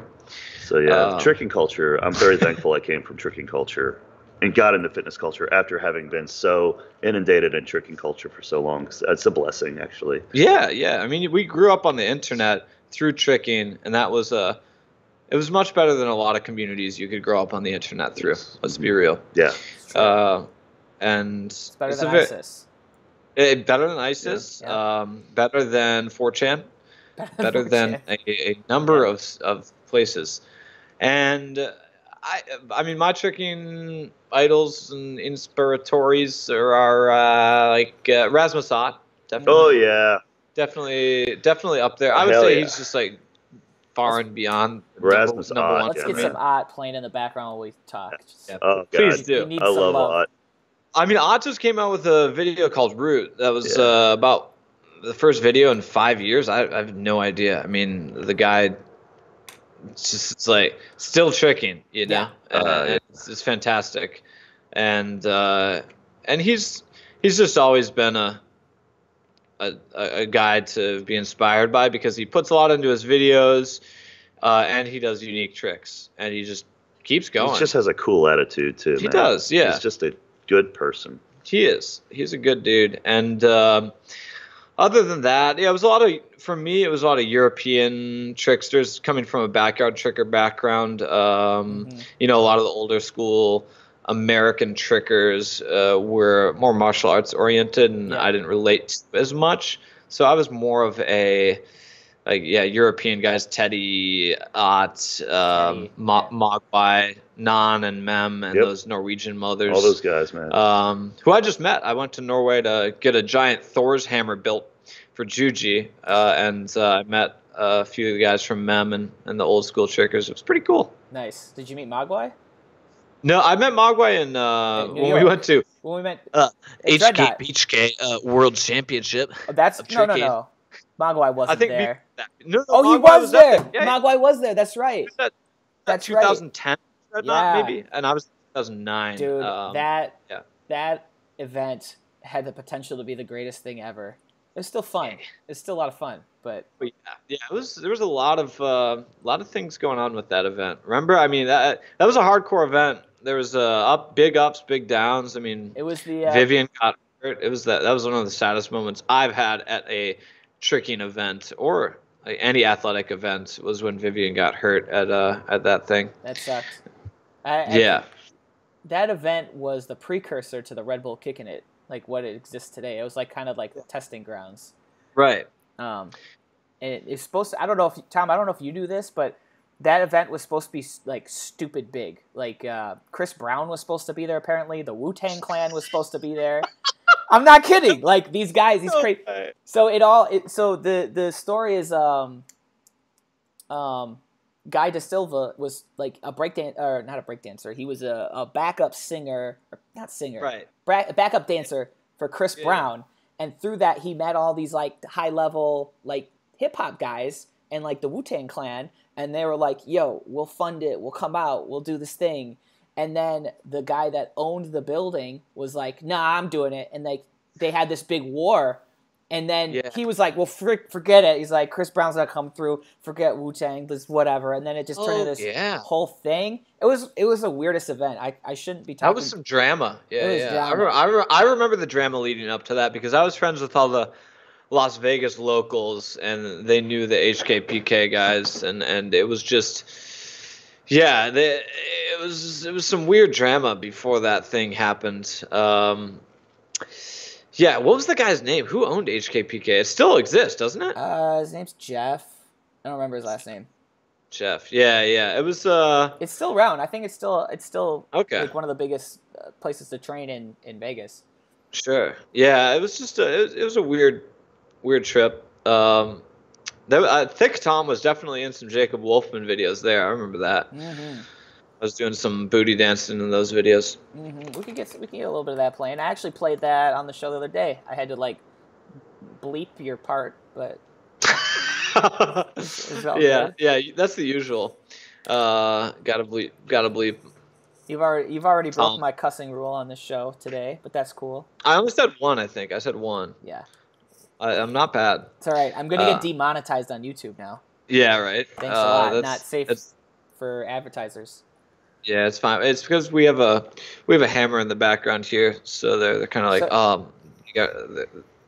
So tricking culture. I'm very thankful I came from tricking culture and got into fitness culture after having been so inundated in tricking culture for so long. It's a blessing, actually. Yeah. I mean, we grew up on the internet through tricking, and that was it was much better than a lot of communities you could grow up on the internet through. Let's be real. Yeah. And it's better than ISIS. Better than ISIS. Yeah. Better than 4chan. Better than a number of places. And I mean, my tricking idols and inspiratories are Rasmusat. Definitely. Oh yeah. Definitely up there. I would say he's just like far and beyond Rasmus number one. Let's get some art playing in the background while we talk. Please do. I love art. I mean, Atos came out with a video called Root. That was about the first video in 5 years. I have no idea. I mean, the guy, it's like still tricking, you know, and it's fantastic, and he's just always been a guy to be inspired by because he puts a lot into his videos, and he does unique tricks, and he just keeps going. He just has a cool attitude too. He does, yeah. He's just a good person. He is. He's a good dude, and other than that, yeah, for me, it was a lot of European tricksters coming from a backyard tricker background. You know, a lot of the older school American trickers were more martial arts oriented, and I didn't relate as much. So I was more of a European guys, Teddy, Ott, Mogwai, Nan, and Mem, and those Norwegian mothers. All those guys, man. Who I just met. I went to Norway to get a giant Thor's hammer built for Juji, and I met a few of the guys from Mem and the old school trickers. It was pretty cool. Nice. Did you meet Mogwai? No, I met Mogwai when we went to HK World Championship. Oh, that's no. Mogwai wasn't there. No, he was there. Yeah, Mogwai was there. That's right. That's 2010, maybe, and I was 2009. Dude, that event had the potential to be the greatest thing ever. It was still fun. It's still a lot of fun, but there was a lot of things going on with that event. Remember, I mean that was a hardcore event. There was big ups, big downs. I mean, it was the Vivian got hurt. It was that was one of the saddest moments I've had at a tricking event or any athletic event was when Vivian got hurt at that thing. That sucked. That event was the precursor to the Red Bull Kicking It, like what it exists today. It was like kind of like the testing grounds. Right. And it's supposed to, I don't know if you do this, but that event was supposed to be like stupid big. Like Chris Brown was supposed to be there apparently. The Wu-Tang Clan was supposed to be there. I'm not kidding. Like these guys, these crazy. So the story is Guy De Silva was like a not a breakdancer. He was a backup singer, or not singer, right? Backup dancer for Chris Brown, and through that he met all these like high level like hip hop guys and like the Wu-Tang Clan, and they were like, "Yo, we'll fund it. We'll come out. We'll do this thing." And then the guy that owned the building was like, "Nah, I'm doing it." And they had this big war. And then he was like, "Well, forget it." He's like, "Chris Brown's gonna come through. Forget Wu-Tang, this whatever." And then it just turned into this whole thing. It was the weirdest event. I shouldn't be talking. That was some drama. Yeah. Drama. I remember the drama leading up to that because I was friends with all the Las Vegas locals, and they knew the HKPK guys, and it was just. Yeah, it was some weird drama before that thing happened. Yeah, what was the guy's name? Who owned HKPK? It still exists, doesn't it? His name's Jeff. I don't remember his last name. Jeff. Yeah. It was. It's still around. I think it's still okay. Like one of the biggest places to train in Vegas. Sure. Yeah, it was just it was a weird trip. Thick Tom was definitely in some Jacob Wolfman videos there. I remember that. Mm-hmm. I was doing some booty dancing in those videos. Mm-hmm. We can get a little bit of that playing. I actually played that on the show the other day. I had to like bleep your part, but yeah, that's the usual. Gotta bleep. You've already broke my cussing rule on this show today, but that's cool. I only said one. I think I said one. Yeah. I'm not bad. It's all right. I'm going to get demonetized on YouTube now. Yeah, right. Thanks a lot. Not safe for advertisers. Yeah, it's fine. It's because we have a hammer in the background here, so they're kind of like,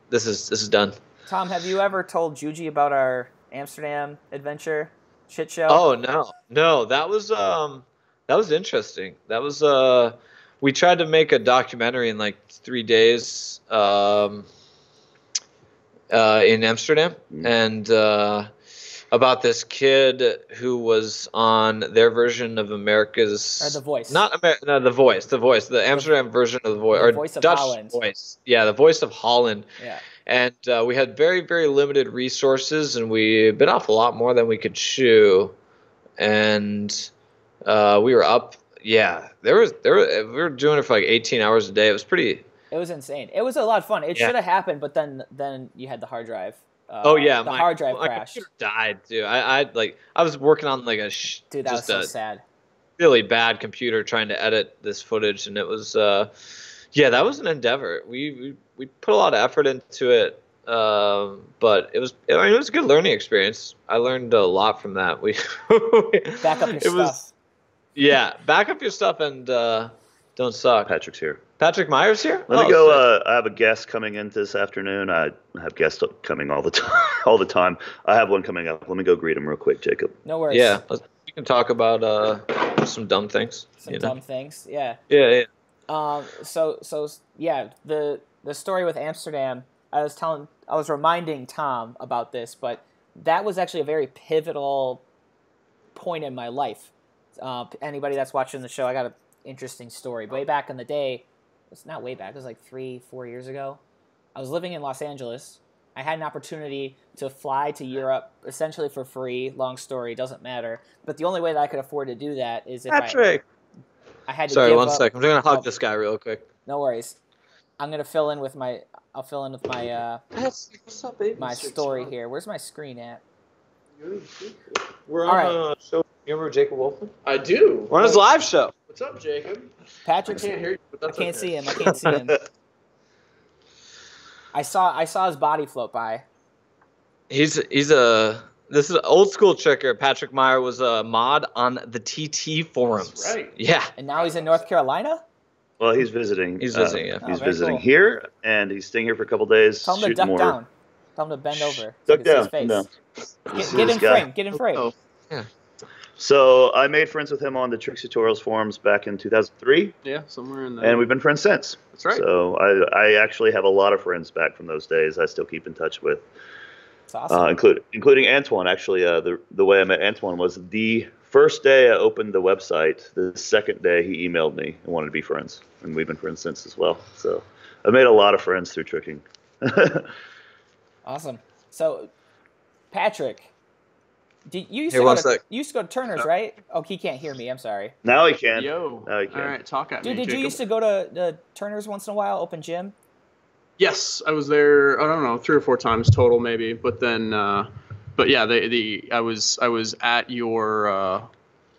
this is done. Tom, have you ever told Juji about our Amsterdam adventure shit show? Oh no, that was interesting. That was we tried to make a documentary in like 3 days. In Amsterdam, and about this kid who was on their version of America's The Voice. The Voice, the Amsterdam version of The Voice, or Voice of Dutch Holland. Voice. Yeah, The Voice of Holland. Yeah. And we had very, very limited resources, and we bit off a lot more than we could chew, and we were up Yeah, we were doing it for like 18 hours a day. It was pretty. It was insane. It was a lot of fun. It Yeah. should have happened, but then you had the hard drive. Oh yeah, the hard drive my crashed. computer died too. I was working on like Dude, that was so sad. Really bad computer trying to edit this footage, and it was yeah, that was an endeavor. We put a lot of effort into it, but it was a good learning experience. I learned a lot from that. We back up your stuff. Yeah, back up your stuff and don't suck. Patrick's here. Patrick Meyer's here. Let me go. I have a guest coming in this afternoon. I have guests coming all the time. All the time. I have one coming up. Let me go greet him real quick, Jacob. No worries. Yeah, we can talk about some dumb things. Some dumb things. Yeah. Yeah. So yeah, the story with Amsterdam. I was reminding Tom about this, but that was actually a very pivotal point in my life. Anybody that's watching the show, I got an interesting story. Way back in the day, it's not way back, it was like 3-4 years ago. I was living in Los Angeles. I had an opportunity to fly to Europe essentially for free. Long story, doesn't matter. But the only way that I could afford to do that is if Patrick. I had to Sorry, give one up. sec. I'm gonna hug this guy real quick. No worries. I'm gonna fill in with my. I'll fill in with my What's up, baby? my story here. Where's my screen at? We're All on a show. You remember Jacob Wolfman? I do. We're on his live show. What's up, Jacob? Patrick. I can't hear you. But that's I can't okay. see him. I can't see him. I saw his body float by. This is an old school tricker. Patrick Meyer was a mod on the TT forums. That's right. Yeah. And now he's in North Carolina? Well, he's visiting. He's visiting, yeah. He's very visiting cool. here, and he's staying here for a couple days. Tell him to shooting duck more. down. Tell him to bend over. Duck you can see down. his No. face. Get in frame. Get in frame. Oh, yeah. So I made friends with him on the Tricks Tutorials forums back in 2003, Yeah, somewhere in there. and we've been friends since. That's right. So I actually have a lot of friends back from those days I still keep in touch with. It's awesome. Including Antoine. Actually, the way I met Antoine was the first day I opened the website. The second day he emailed me and wanted to be friends, and we've been friends since as well. So I've made a lot of friends through tricking. Awesome. So, Patrick, you used to go to Turner's, right? Oh, he can't hear me. I'm sorry. Now he can. Yo. Now he can. All right, talk at Dude, me, did you Jacob. used to go to Turner's once in a while, open gym? Yes, I was there. I don't know, 3 or 4 times total, maybe. But then, but yeah, I was at your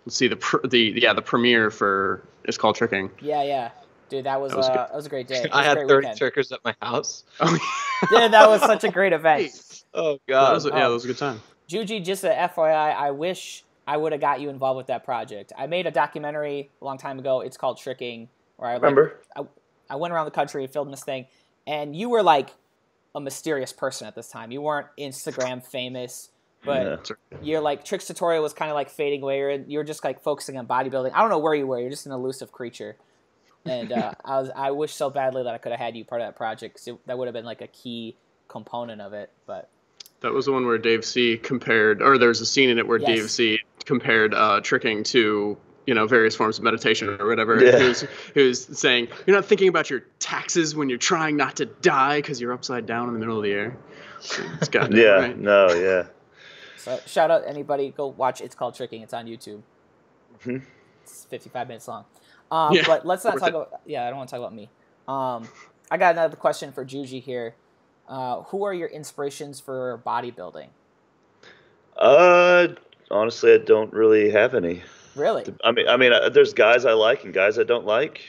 let's see, the premiere for It's Called Tricking. Yeah. Dude, that was a great day. I had 30 weekend. trickers at my house. Oh, Dude, that was such a great event. Oh, that God. was a good time. Juji, just a FYI, I wish I would have got you involved with that project. I made a documentary a long time ago. It's called Tricking, where I went around the country and filmed this thing, and you were like a mysterious person at this time. You weren't Instagram famous, but you're like Tricks Tutorial was kind of like fading away. You were just like focusing on bodybuilding. I don't know where you were. You're just an elusive creature. And I wish so badly that I could have had you part of that project, because that would have been like a key component of it. But That was the one where Dave C compared, or there's a scene in it where Yes. Dave C compared tricking to, various forms of meditation or whatever. Yeah. He was saying, you're not thinking about your taxes when you're trying not to die because you're upside down in the middle of the air. It's goddamn Yeah. right. No. Yeah. so shout out anybody, go watch It's Called Tricking. It's on YouTube. Mhm. It's 55 minutes long. Yeah, But let's not worth talk it. about. Yeah, I don't want to talk about me. I got another question for Juji here. Who are your inspirations for bodybuilding? Honestly, I don't really have any. Really? I mean, there's guys I like and guys I don't like,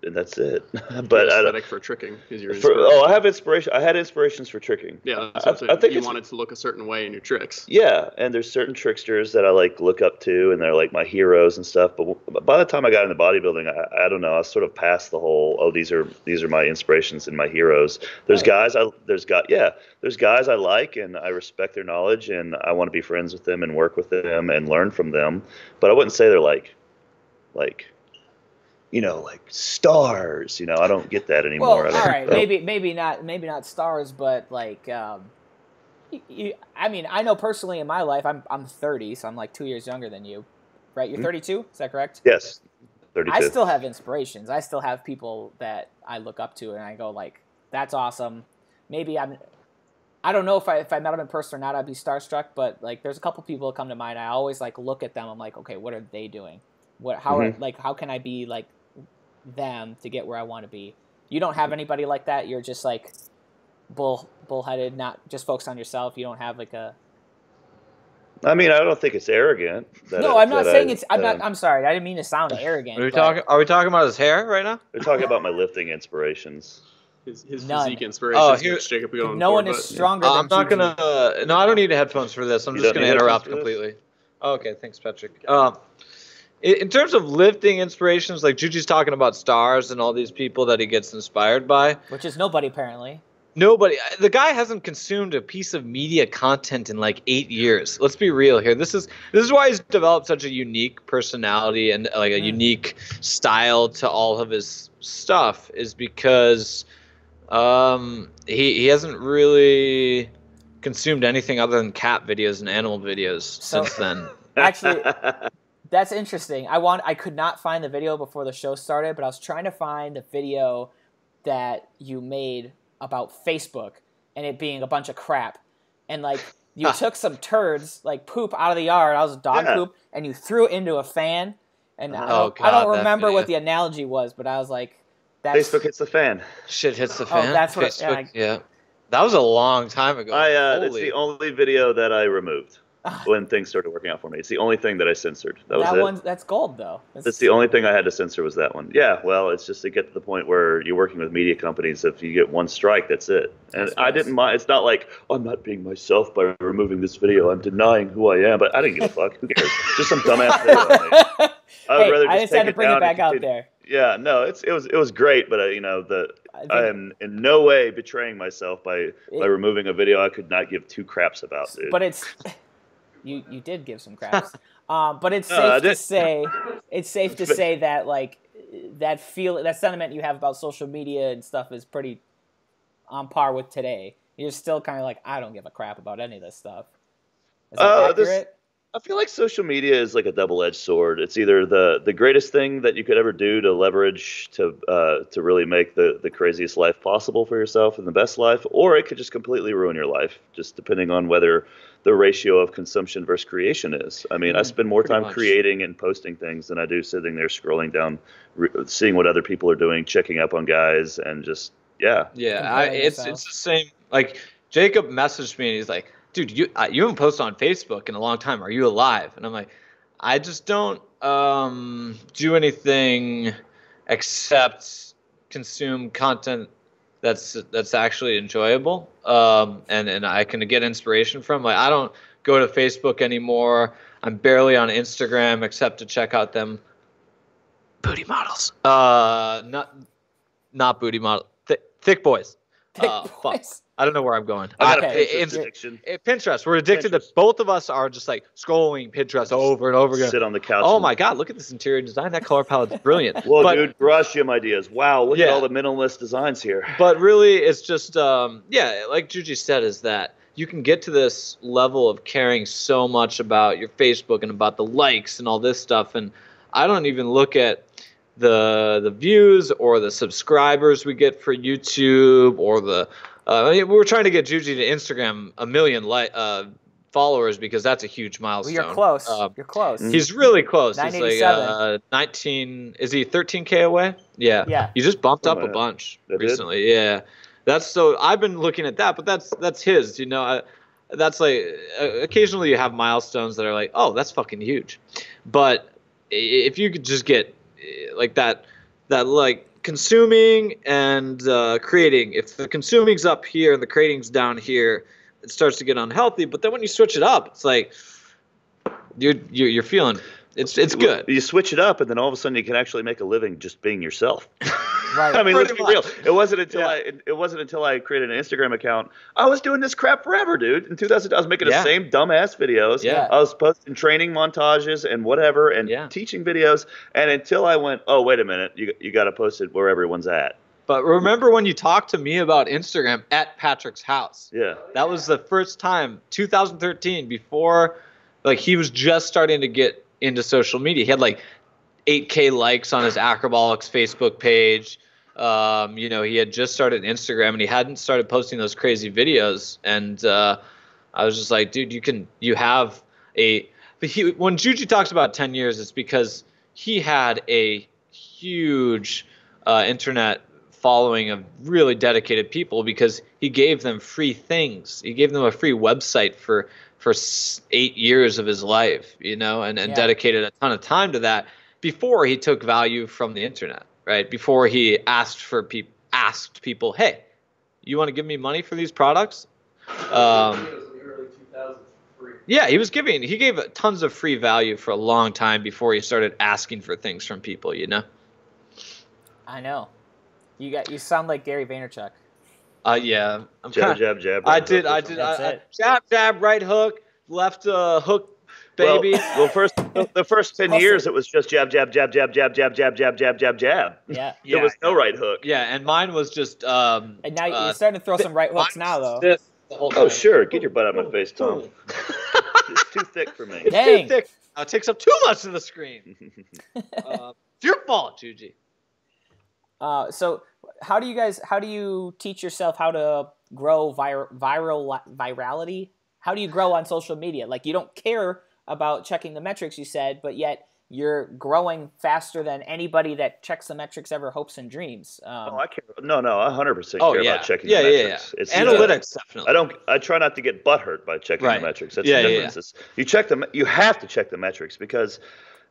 and that's it. But Aesthetic for tricking is your for, inspiration. I have inspiration. I had inspirations for tricking. Yeah, that's I what I'm saying. think You it's- wanted to look a certain way in your tricks. Yeah, and there's certain tricksters that I like look up to, and they're like my heroes and stuff. But by the time I got into bodybuilding, I don't know. I was sort of past the whole. These are my inspirations and my heroes. There's guys I like and I respect their knowledge, and I want to be friends with them and work with them and learn from them. But I wouldn't say they're like stars. I don't get that anymore. Well, all right, maybe not stars, but like, I mean, I know personally in my life, I'm 30, so I'm like 2 years younger than you, right? You're 32, is that correct? Yes, 32. I still have inspirations. I still have people that I look up to, and I go like, that's awesome. Maybe I don't know if I met them in person or not, I'd be starstruck, but like, there's a couple people that come to mind. I always like look at them. I'm like, okay, what are they doing? how can I be like them to get where I want to be? You don't have anybody like that. You're just like bullheaded, not just focused on yourself. You don't have like a. I mean, I don't think it's arrogant. No, I'm not saying it's. I'm sorry. I didn't mean to sound arrogant. Are we talking about his hair right now? We're talking about my lifting inspirations. His physique inspirations. Here, Jacob going no one is stronger. Than I'm not gonna. No, I don't need headphones for this. I'm just gonna interrupt completely. Okay, thanks, Patrick. In terms of lifting inspirations, like Juji's talking about stars and all these people that he gets inspired by, which is nobody apparently. Nobody. The guy hasn't consumed a piece of media content in like 8 years. Let's be real here. This is why he's developed such a unique personality and like a unique style to all of his stuff. Is because he hasn't really consumed anything other than cat videos and animal videos since then. Actually, that's interesting. I could not find the video before the show started, but I was trying to find the video that you made about Facebook and it being a bunch of crap. And like you took some turds, like poop out of the yard, I was dog poop, and you threw it into a fan. And I don't remember what the analogy was, but I was like, Facebook hits the fan. Shit hits the fan. Oh, that's what Facebook, yeah. That was a long time ago. It's the only video that I removed when things started working out for me. It's the only thing that I censored. That's gold, though. That's the only thing I had to censor was that one. Yeah, well, it's just to get to the point where you're working with media companies. If you get one strike, that's it. And I didn't mind. It's not like, I'm not being myself by removing this video. I'm denying who I am. But I didn't give a fuck. Who cares? Just some dumbass video. I just had to bring it back out there. Yeah, no, it was great, but I am in no way betraying myself by removing a video I could not give two craps about, dude. But you did give some craps. But it's safe to say that like that sentiment you have about social media and stuff is pretty on par with today. You're still kind of like, I don't give a crap about any of this stuff. Is that accurate? I feel like social media is like a double-edged sword. It's either the greatest thing that you could ever do to leverage to really make the craziest life possible for yourself and the best life, or it could just completely ruin your life, just depending on whether the ratio of consumption versus creation is. I mean, I spend more time creating and posting things than I do sitting there scrolling down, seeing what other people are doing, checking up on guys, and just, yeah. Yeah, it's the same. Like, Jacob messaged me, and he's like, dude, you haven't posted on Facebook in a long time. Are you alive? And I'm like, I just don't do anything except consume content that's actually enjoyable and I can get inspiration from. Like, I don't go to Facebook anymore. I'm barely on Instagram except to check out them booty models. Not booty model. Thick boys. Thick boys. I don't know where I'm going. I got a Pinterest addiction. Pinterest. We're addicted to. Both of us are just like scrolling Pinterest over and over again. Sit on the couch. Oh my God! Look at this interior design. That color palette's brilliant. Well, dude, garage gym ideas. Wow, look at all the minimalist designs here. But really, it's just like Juji said, is that you can get to this level of caring so much about your Facebook and about the likes and all this stuff, and I don't even look at the views or the subscribers we get for YouTube or the. We're trying to get Juji to Instagram 1 million followers because that's a huge milestone. Well, you're close. You're close. He's really close. He's like 19. Is he 13K away? Yeah. Yeah. You just bumped up a bunch recently. Yeah. I've been looking at that, but that's his. You know, that's like occasionally you have milestones that are like, oh, that's fucking huge. But if you could just get like that like. Consuming and creating. If the consuming's up here and the creating's down here, it starts to get unhealthy. But then when you switch it up, it's like you're feeling it's good. You switch it up, and then all of a sudden you can actually make a living just being yourself. Right. I mean, let's be real. It wasn't until I created an Instagram account. I was doing this crap forever, dude. In 2000, I was making the same dumbass videos. Yeah. I was posting training montages and whatever, and teaching videos. And until I went, oh, wait a minute, you got to post it where everyone's at. But remember when you talked to me about Instagram at Patrick's house? Yeah. That was the first time, 2013, before, like, he was just starting to get into social media. He had like 8K likes on his Acrobolics Facebook page. He had just started Instagram and he hadn't started posting those crazy videos. And I was just like, dude, when Juji talks about 10 years, it's because he had a huge internet following of really dedicated people because he gave them free things. He gave them a free website for 8 years of his life, and dedicated a ton of time to that before he took value from the internet, right? Before he asked people, hey, you want to give me money for these products? Yeah, he gave tons of free value for a long time before he started asking for things from people, I know. You sound like Gary Vaynerchuk. Yeah. I'm Jab, kinda, jab, jab. I right did. hook or I something. did. That's I it. jab, right hook, left hook, baby. Well, the first 10 Hustle. years, it was just jab, jab, jab, jab, jab, jab, jab, jab, jab, jab, jab. Yeah. There was no right hook. Yeah, and mine was just. And now you're starting to throw some right hooks now, though. This the whole Oh, time. sure. Get your butt out of my face, Tom. It's too thick for me. It's Dang. too thick. It takes up too much of the screen. It's your fault, Juji. So how do you teach yourself how to grow virality? How do you grow on social media? Like, you don't care about checking the metrics, you said, but yet you're growing faster than anybody that checks the metrics ever hopes and dreams. I care. No, I 100% Oh, care yeah. about checking Yeah, the yeah, metrics. yeah. It's Analytics, definitely. I try not to get butthurt by checking Right. the metrics. That's Yeah, the yeah, difference. It's, you have to check the metrics because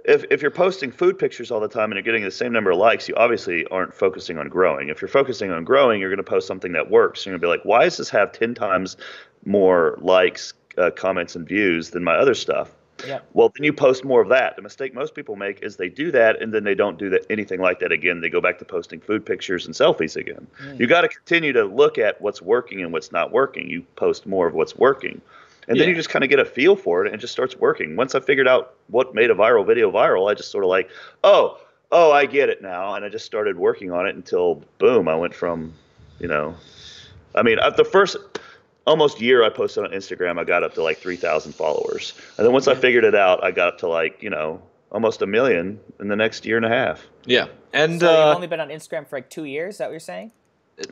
if you're posting food pictures all the time and you're getting the same number of likes, you obviously aren't focusing on growing. If you're focusing on growing, you're going to post something that works. You're going to be like, why does this have 10 times more likes, comments, and views than my other stuff? Yep. Well, then you post more of that. The mistake most people make is they do that and then they don't do anything like that again. They go back to posting food pictures and selfies again. You got to continue to look at what's working and what's not working. You post more of what's working. And then you just kind of get a feel for it and it just starts working. Once I figured out what made a viral video viral, I just sort of like, oh, I get it now. And I just started working on it until, boom, I went from, the first almost year I posted on Instagram, I got up to like 3,000 followers. And then once I figured it out, I got up to like, almost 1 million in the next year and a half. Yeah. And So you've only been on Instagram for like 2 years, is that what you're saying?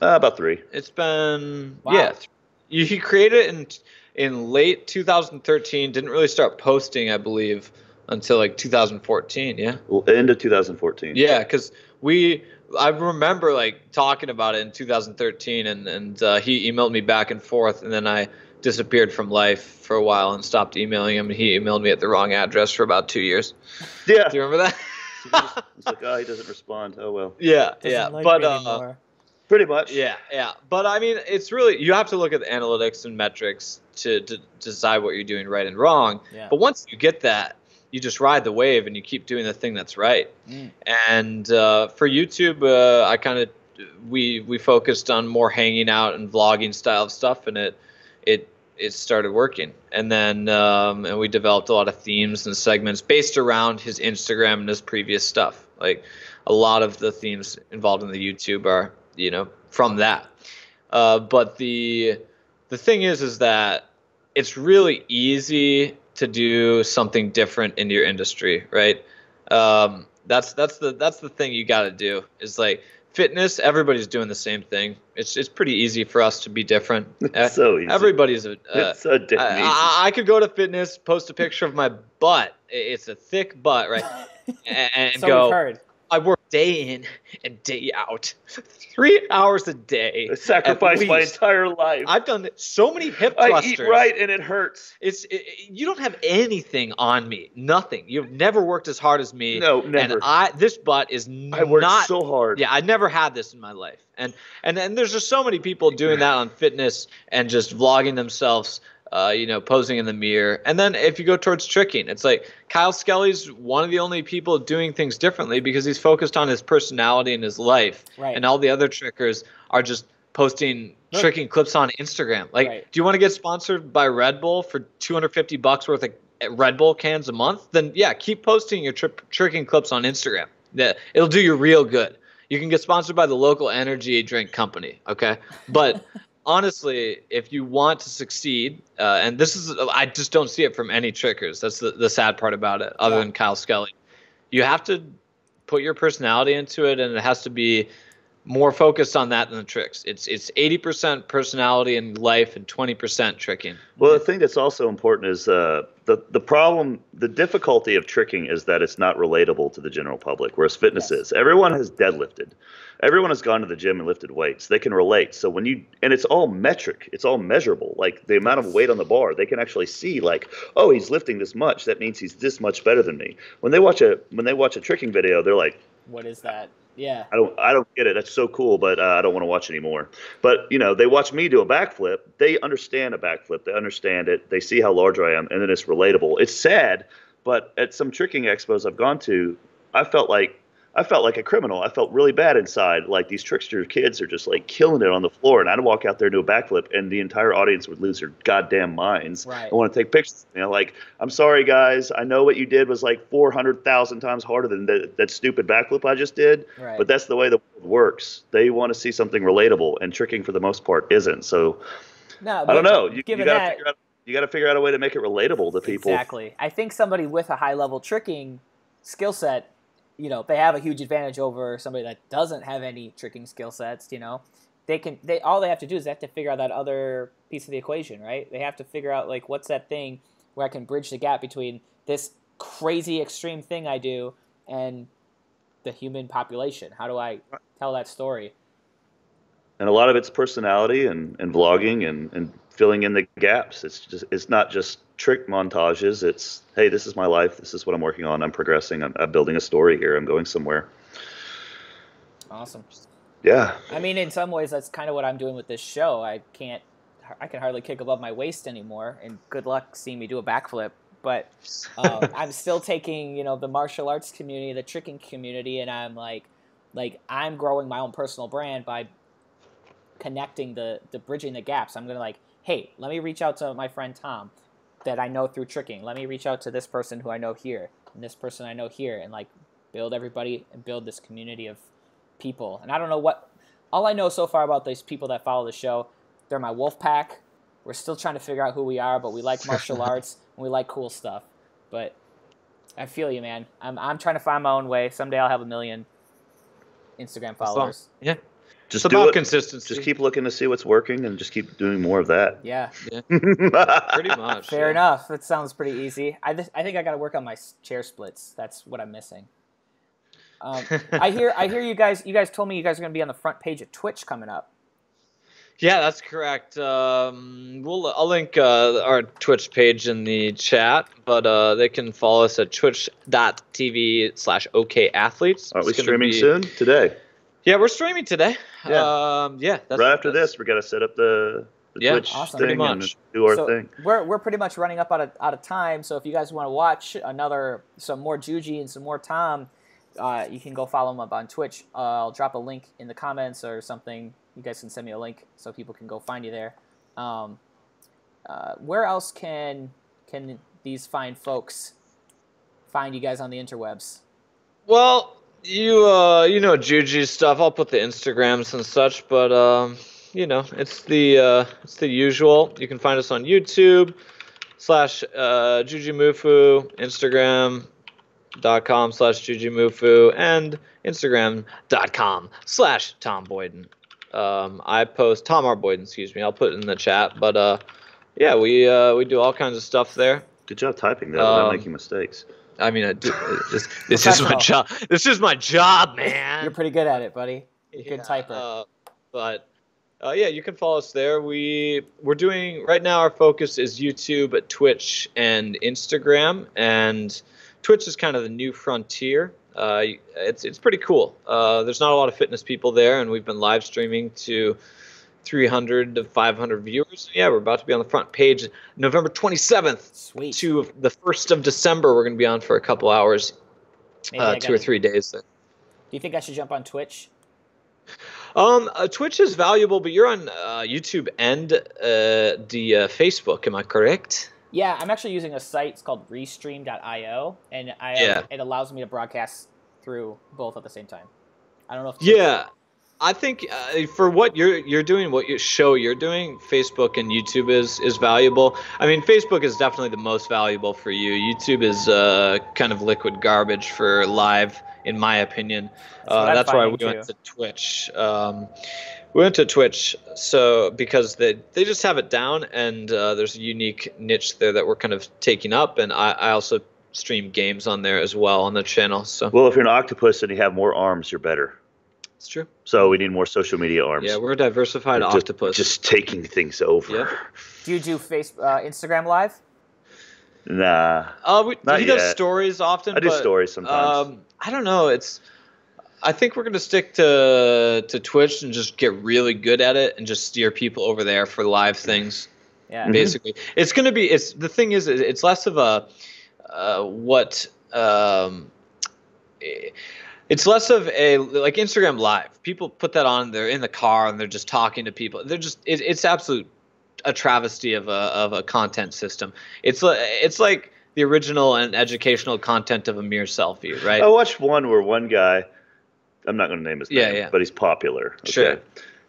About 3. It's been, Wow. He created it in late 2013, didn't really start posting, I believe, until like 2014, yeah? Well, end of 2014. Yeah, because I remember like talking about it in 2013, and he emailed me back and forth, and then I disappeared from life for a while and stopped emailing him, and he emailed me at the wrong address for about 2 years. Yeah. Do you remember that? It's like, he doesn't respond. Oh, well. Yeah, Doesn't like but me anymore. Pretty much. Yeah. But I mean, it's really, you have to look at the analytics and metrics to decide what you're doing right and wrong. Yeah. But once you get that, you just ride the wave and you keep doing the thing that's right. And for YouTube, we focused on more hanging out and vlogging style of stuff, and it started working. And then and we developed a lot of themes and segments based around his Instagram and his previous stuff. Like a lot of the themes involved in the YouTube are, from that. But the thing is that it's really easy to do something different in your industry, right? That's the thing you got to do. Is like fitness. Everybody's doing the same thing. It's pretty easy for us to be different. It's so easy. Everybody's it's so damn easy. I could go to fitness, post a picture of my butt. It's a thick butt, right? And So go. we've heard. I work day in and day out, 3 hours a day. I sacrificed my entire life. I've done so many hip I thrusters. eat right and it hurts. You don't have anything on me. Nothing. You've never worked as hard as me. No, never. And this butt is I worked not so hard. Yeah, I never had this in my life. And there's just so many people doing that on fitness and just vlogging themselves, posing in the mirror. And then if you go towards tricking, it's like Kyle Skelly's one of the only people doing things differently because he's focused on his personality and his life. Right. And all the other trickers are just posting tricking clips on Instagram. Like, Right. do you want to get sponsored by Red Bull for $250 worth of Red Bull cans a month? Then yeah, keep posting your tricking clips on Instagram. Yeah, it'll do you real good. You can get sponsored by the local energy drink company. Okay. But honestly, if you want to succeed, and I just don't see it from any trickers. That's the sad part about it, other than Kyle Skelly. You have to put your personality into it, and it has to be more focused on that than the tricks. It's 80% personality and life and 20% tricking. Well, the thing that's also important is the problem, the difficulty of tricking is that it's not relatable to the general public, whereas fitness is. Everyone has deadlifted. Everyone has gone to the gym and lifted weights. They can relate. So and it's all metric. It's all measurable. Like the amount of weight on the bar, they can actually see like, oh, he's lifting this much. That means he's this much better than me. When they watch a tricking video, they're like, what is that? Yeah. I don't get it. That's so cool, but I don't want to watch anymore. But, they watch me do a backflip. They understand a backflip. They understand it. They see how large I am, and then it's relatable. It's sad, but at some tricking expos I've gone to, I felt like a criminal. I felt really bad inside. Like these trickster kids are just like killing it on the floor. And I'd walk out there and do a backflip and the entire audience would lose their goddamn minds. Right. I want to take pictures. Like, I'm sorry, guys. I know what you did was like 400,000 times harder than that stupid backflip I just did. Right. But that's the way the world works. They want to see something relatable, and tricking for the most part isn't. So no, I don't know. You got to figure out a way to make it relatable to people. Exactly. I think somebody with a high level tricking skill set, they have a huge advantage over somebody that doesn't have any tricking skill sets. All they have to do is they have to figure out that other piece of the equation, right? They have to figure out like what's that thing where I can bridge the gap between this crazy extreme thing I do and the human population. How do I tell that story? And a lot of it's personality and vlogging and filling in the gaps. It's not just trick montages. It's, hey, this is my life. This is what I'm working on. I'm progressing. I'm building a story here. I'm going somewhere. Awesome. Yeah. I mean, in some ways, that's kind of what I'm doing with this show. I can hardly kick above my waist anymore, and good luck seeing me do a backflip. But I'm still taking, the martial arts community, the tricking community, and I'm like I'm growing my own personal brand by connecting the bridging the gaps. I'm going to like, hey, let me reach out to my friend Tom that I know through tricking. Let me reach out to this person who I know here and this person I know here, and like build everybody and build this community of people. And I don't know all I know so far about these people that follow the show, they're my wolf pack. We're still trying to figure out who we are, but we like martial arts and we like cool stuff. But I feel you, man. I'm trying to find my own way. Someday I'll have 1 million Instagram followers. Yeah. Just it's about consistency. Just keep looking to see what's working and just keep doing more of that. Yeah. Pretty much. Fair enough. It sounds pretty easy. I think I got to work on my chair splits. That's what I'm missing. I hear you guys. You guys told me you guys are going to be on the front page of Twitch coming up. Yeah, that's correct. I'll link our Twitch page in the chat, but they can follow us at twitch.tv/okathletes. Are we streaming soon? Today? Yeah, we're streaming today. Yeah. That's, right after this, we got to set up the Twitch awesome. thing and do our thing. We're pretty much running up out of time. So if you guys want to watch some more Juji and some more Tom, you can go follow them up on Twitch. I'll drop a link in the comments or something. You guys can send me a link so people can go find you there. Where else can these fine folks find you guys on the interwebs? Well, you know Juji stuff. I'll put the Instagrams and such, but it's the usual. You can find us on YouTube /Jujimufu, Instagram.com/Jujimufu, and Instagram.com/Tom Boyden. I post Tom R. Boyden, excuse me. I'll put it in the chat, but we do all kinds of stuff there. Good job typing that without making mistakes. I mean, this is my job. This is my job, man. You're pretty good at it, buddy. You're a good typer. You can follow us there. We're doing right now. Our focus is YouTube, Twitch, and Instagram. And Twitch is kind of the new frontier. It's pretty cool. There's not a lot of fitness people there, and we've been live streaming to 300 to 500 viewers. Yeah, we're about to be on the front page November 27th. Sweet. To the 1st of December. We're going to be on for a couple hours, 2 or 3 days. Do you think I should jump on Twitch? Twitch is valuable, but you're on YouTube and the Facebook. Am I correct? Yeah, I'm actually using a site. It's called Restream.io, and it allows me to broadcast through both at the same time. I don't know if I think for what you're doing, what show you're doing, Facebook and YouTube is valuable. I mean, Facebook is definitely the most valuable for you. YouTube is kind of liquid garbage for live in my opinion. what I'm That's why we finding, went too. to Twitch. We went to Twitch because they just have it down, and there's a unique niche there that we're kind of taking up, and I also stream games on there as well on the channel. So Well, if you're an octopus and you have more arms, you're better. it's true. So we need more social media arms. Yeah, we're a diversified Just- octopus. Just taking things over. Yep. Do you do Instagram Live? Nah. He does yet. stories often. I do but, stories sometimes. I don't know. I think we're gonna stick to Twitch and just get really good at it and just steer people over there for live things. Yeah. Basically, it's gonna be. The thing is, it's less of a it's less of a like Instagram Live. People put that on. They're in the car and they're just talking to people. They're just it's absolute a travesty of a content system. It's like the original and educational content of a mere selfie, right? I watched one where one guy, I'm not going to name his name, Yeah. but he's popular. Okay? Sure.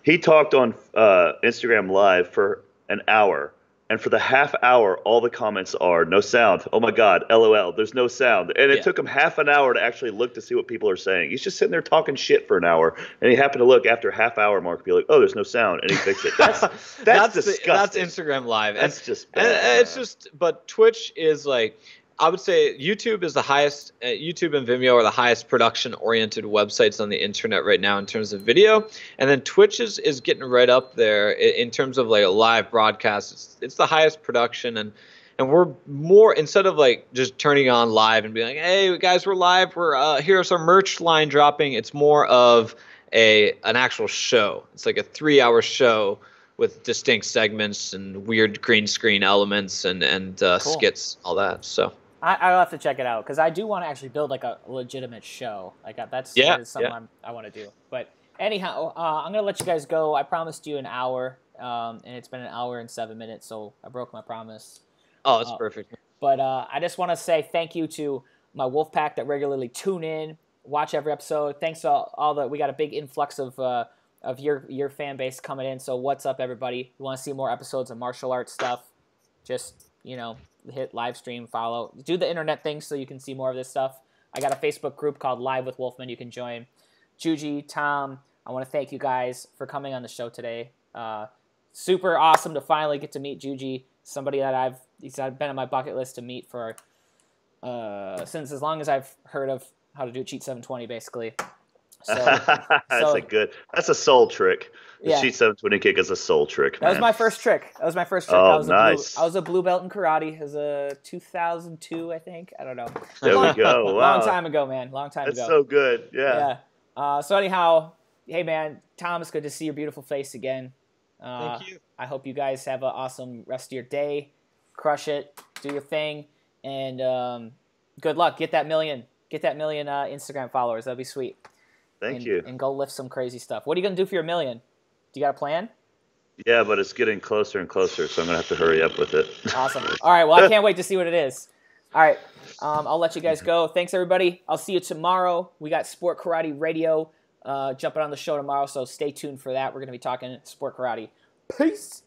He talked on Instagram Live for an hour, and for the half hour, all the comments are no sound. Oh my God, LOL, there's no sound. And it took him half an hour to actually look to see what people are saying. He's just sitting there talking shit for an hour, and he happened to look after a half hour mark, be like, oh, there's no sound, and he fixed it. That's disgusting. That's Instagram Live. That's just bad. And it's just, but Twitch is like, I would say YouTube is the highest. YouTube and Vimeo are the highest production-oriented websites on the internet right now in terms of video, and then Twitch is getting right up there in terms of like a live broadcast. It's the highest production, and we're more, instead of like just turning on live and being like, hey guys, we're live. We're here's our merch line dropping. It's more of an actual show. It's like a 3-hour show with distinct segments and weird green screen elements and Cool. skits, all that. So. I'll have to check it out because I do want to actually build like a legitimate show. Like that is something I want to do. But anyhow, I'm gonna let you guys go. I promised you an hour, and it's been an hour and 7 minutes, so I broke my promise. Oh, that's perfect. But I just want to say thank you to my wolf pack that regularly tune in, watch every episode. Thanks to all the we got a big influx of your fan base coming in. So what's up, everybody? You want to see more episodes of martial arts stuff? Just hit live stream, follow, do the internet thing so you can see more of this stuff. I got a Facebook group called Live with Wolfman. You can join. Juji, Tom, I want to thank you guys for coming on the show today. Super awesome to finally get to meet Juji, somebody that he's been on my bucket list to meet for since as long as I've heard of how to do Cheat 720, basically. So, that's a soul trick. The Yeah. Cheat 720 kick is a soul trick, man. That was my first trick. Oh, nice. I was a blue belt in karate. It was a 2002, I think. I don't know. There we go. Wow. Long time ago, man. Long time That's ago. so good. Yeah. Yeah. So anyhow, hey man, Tom, it's good to see your beautiful face again. Thank you. I hope you guys have an awesome rest of your day. Crush it. Do your thing. And good luck. Get that million Instagram followers. That'd be sweet. Thank you. And go lift some crazy stuff. What are you going to do for your million? Do you got a plan? Yeah, but it's getting closer and closer, so I'm going to have to hurry up with it. Awesome. All right. Well, I can't wait to see what it is. All right. I'll let you guys go. Thanks, everybody. I'll see you tomorrow. We got Sport Karate Radio jumping on the show tomorrow, so stay tuned for that. We're going to be talking Sport Karate. Peace.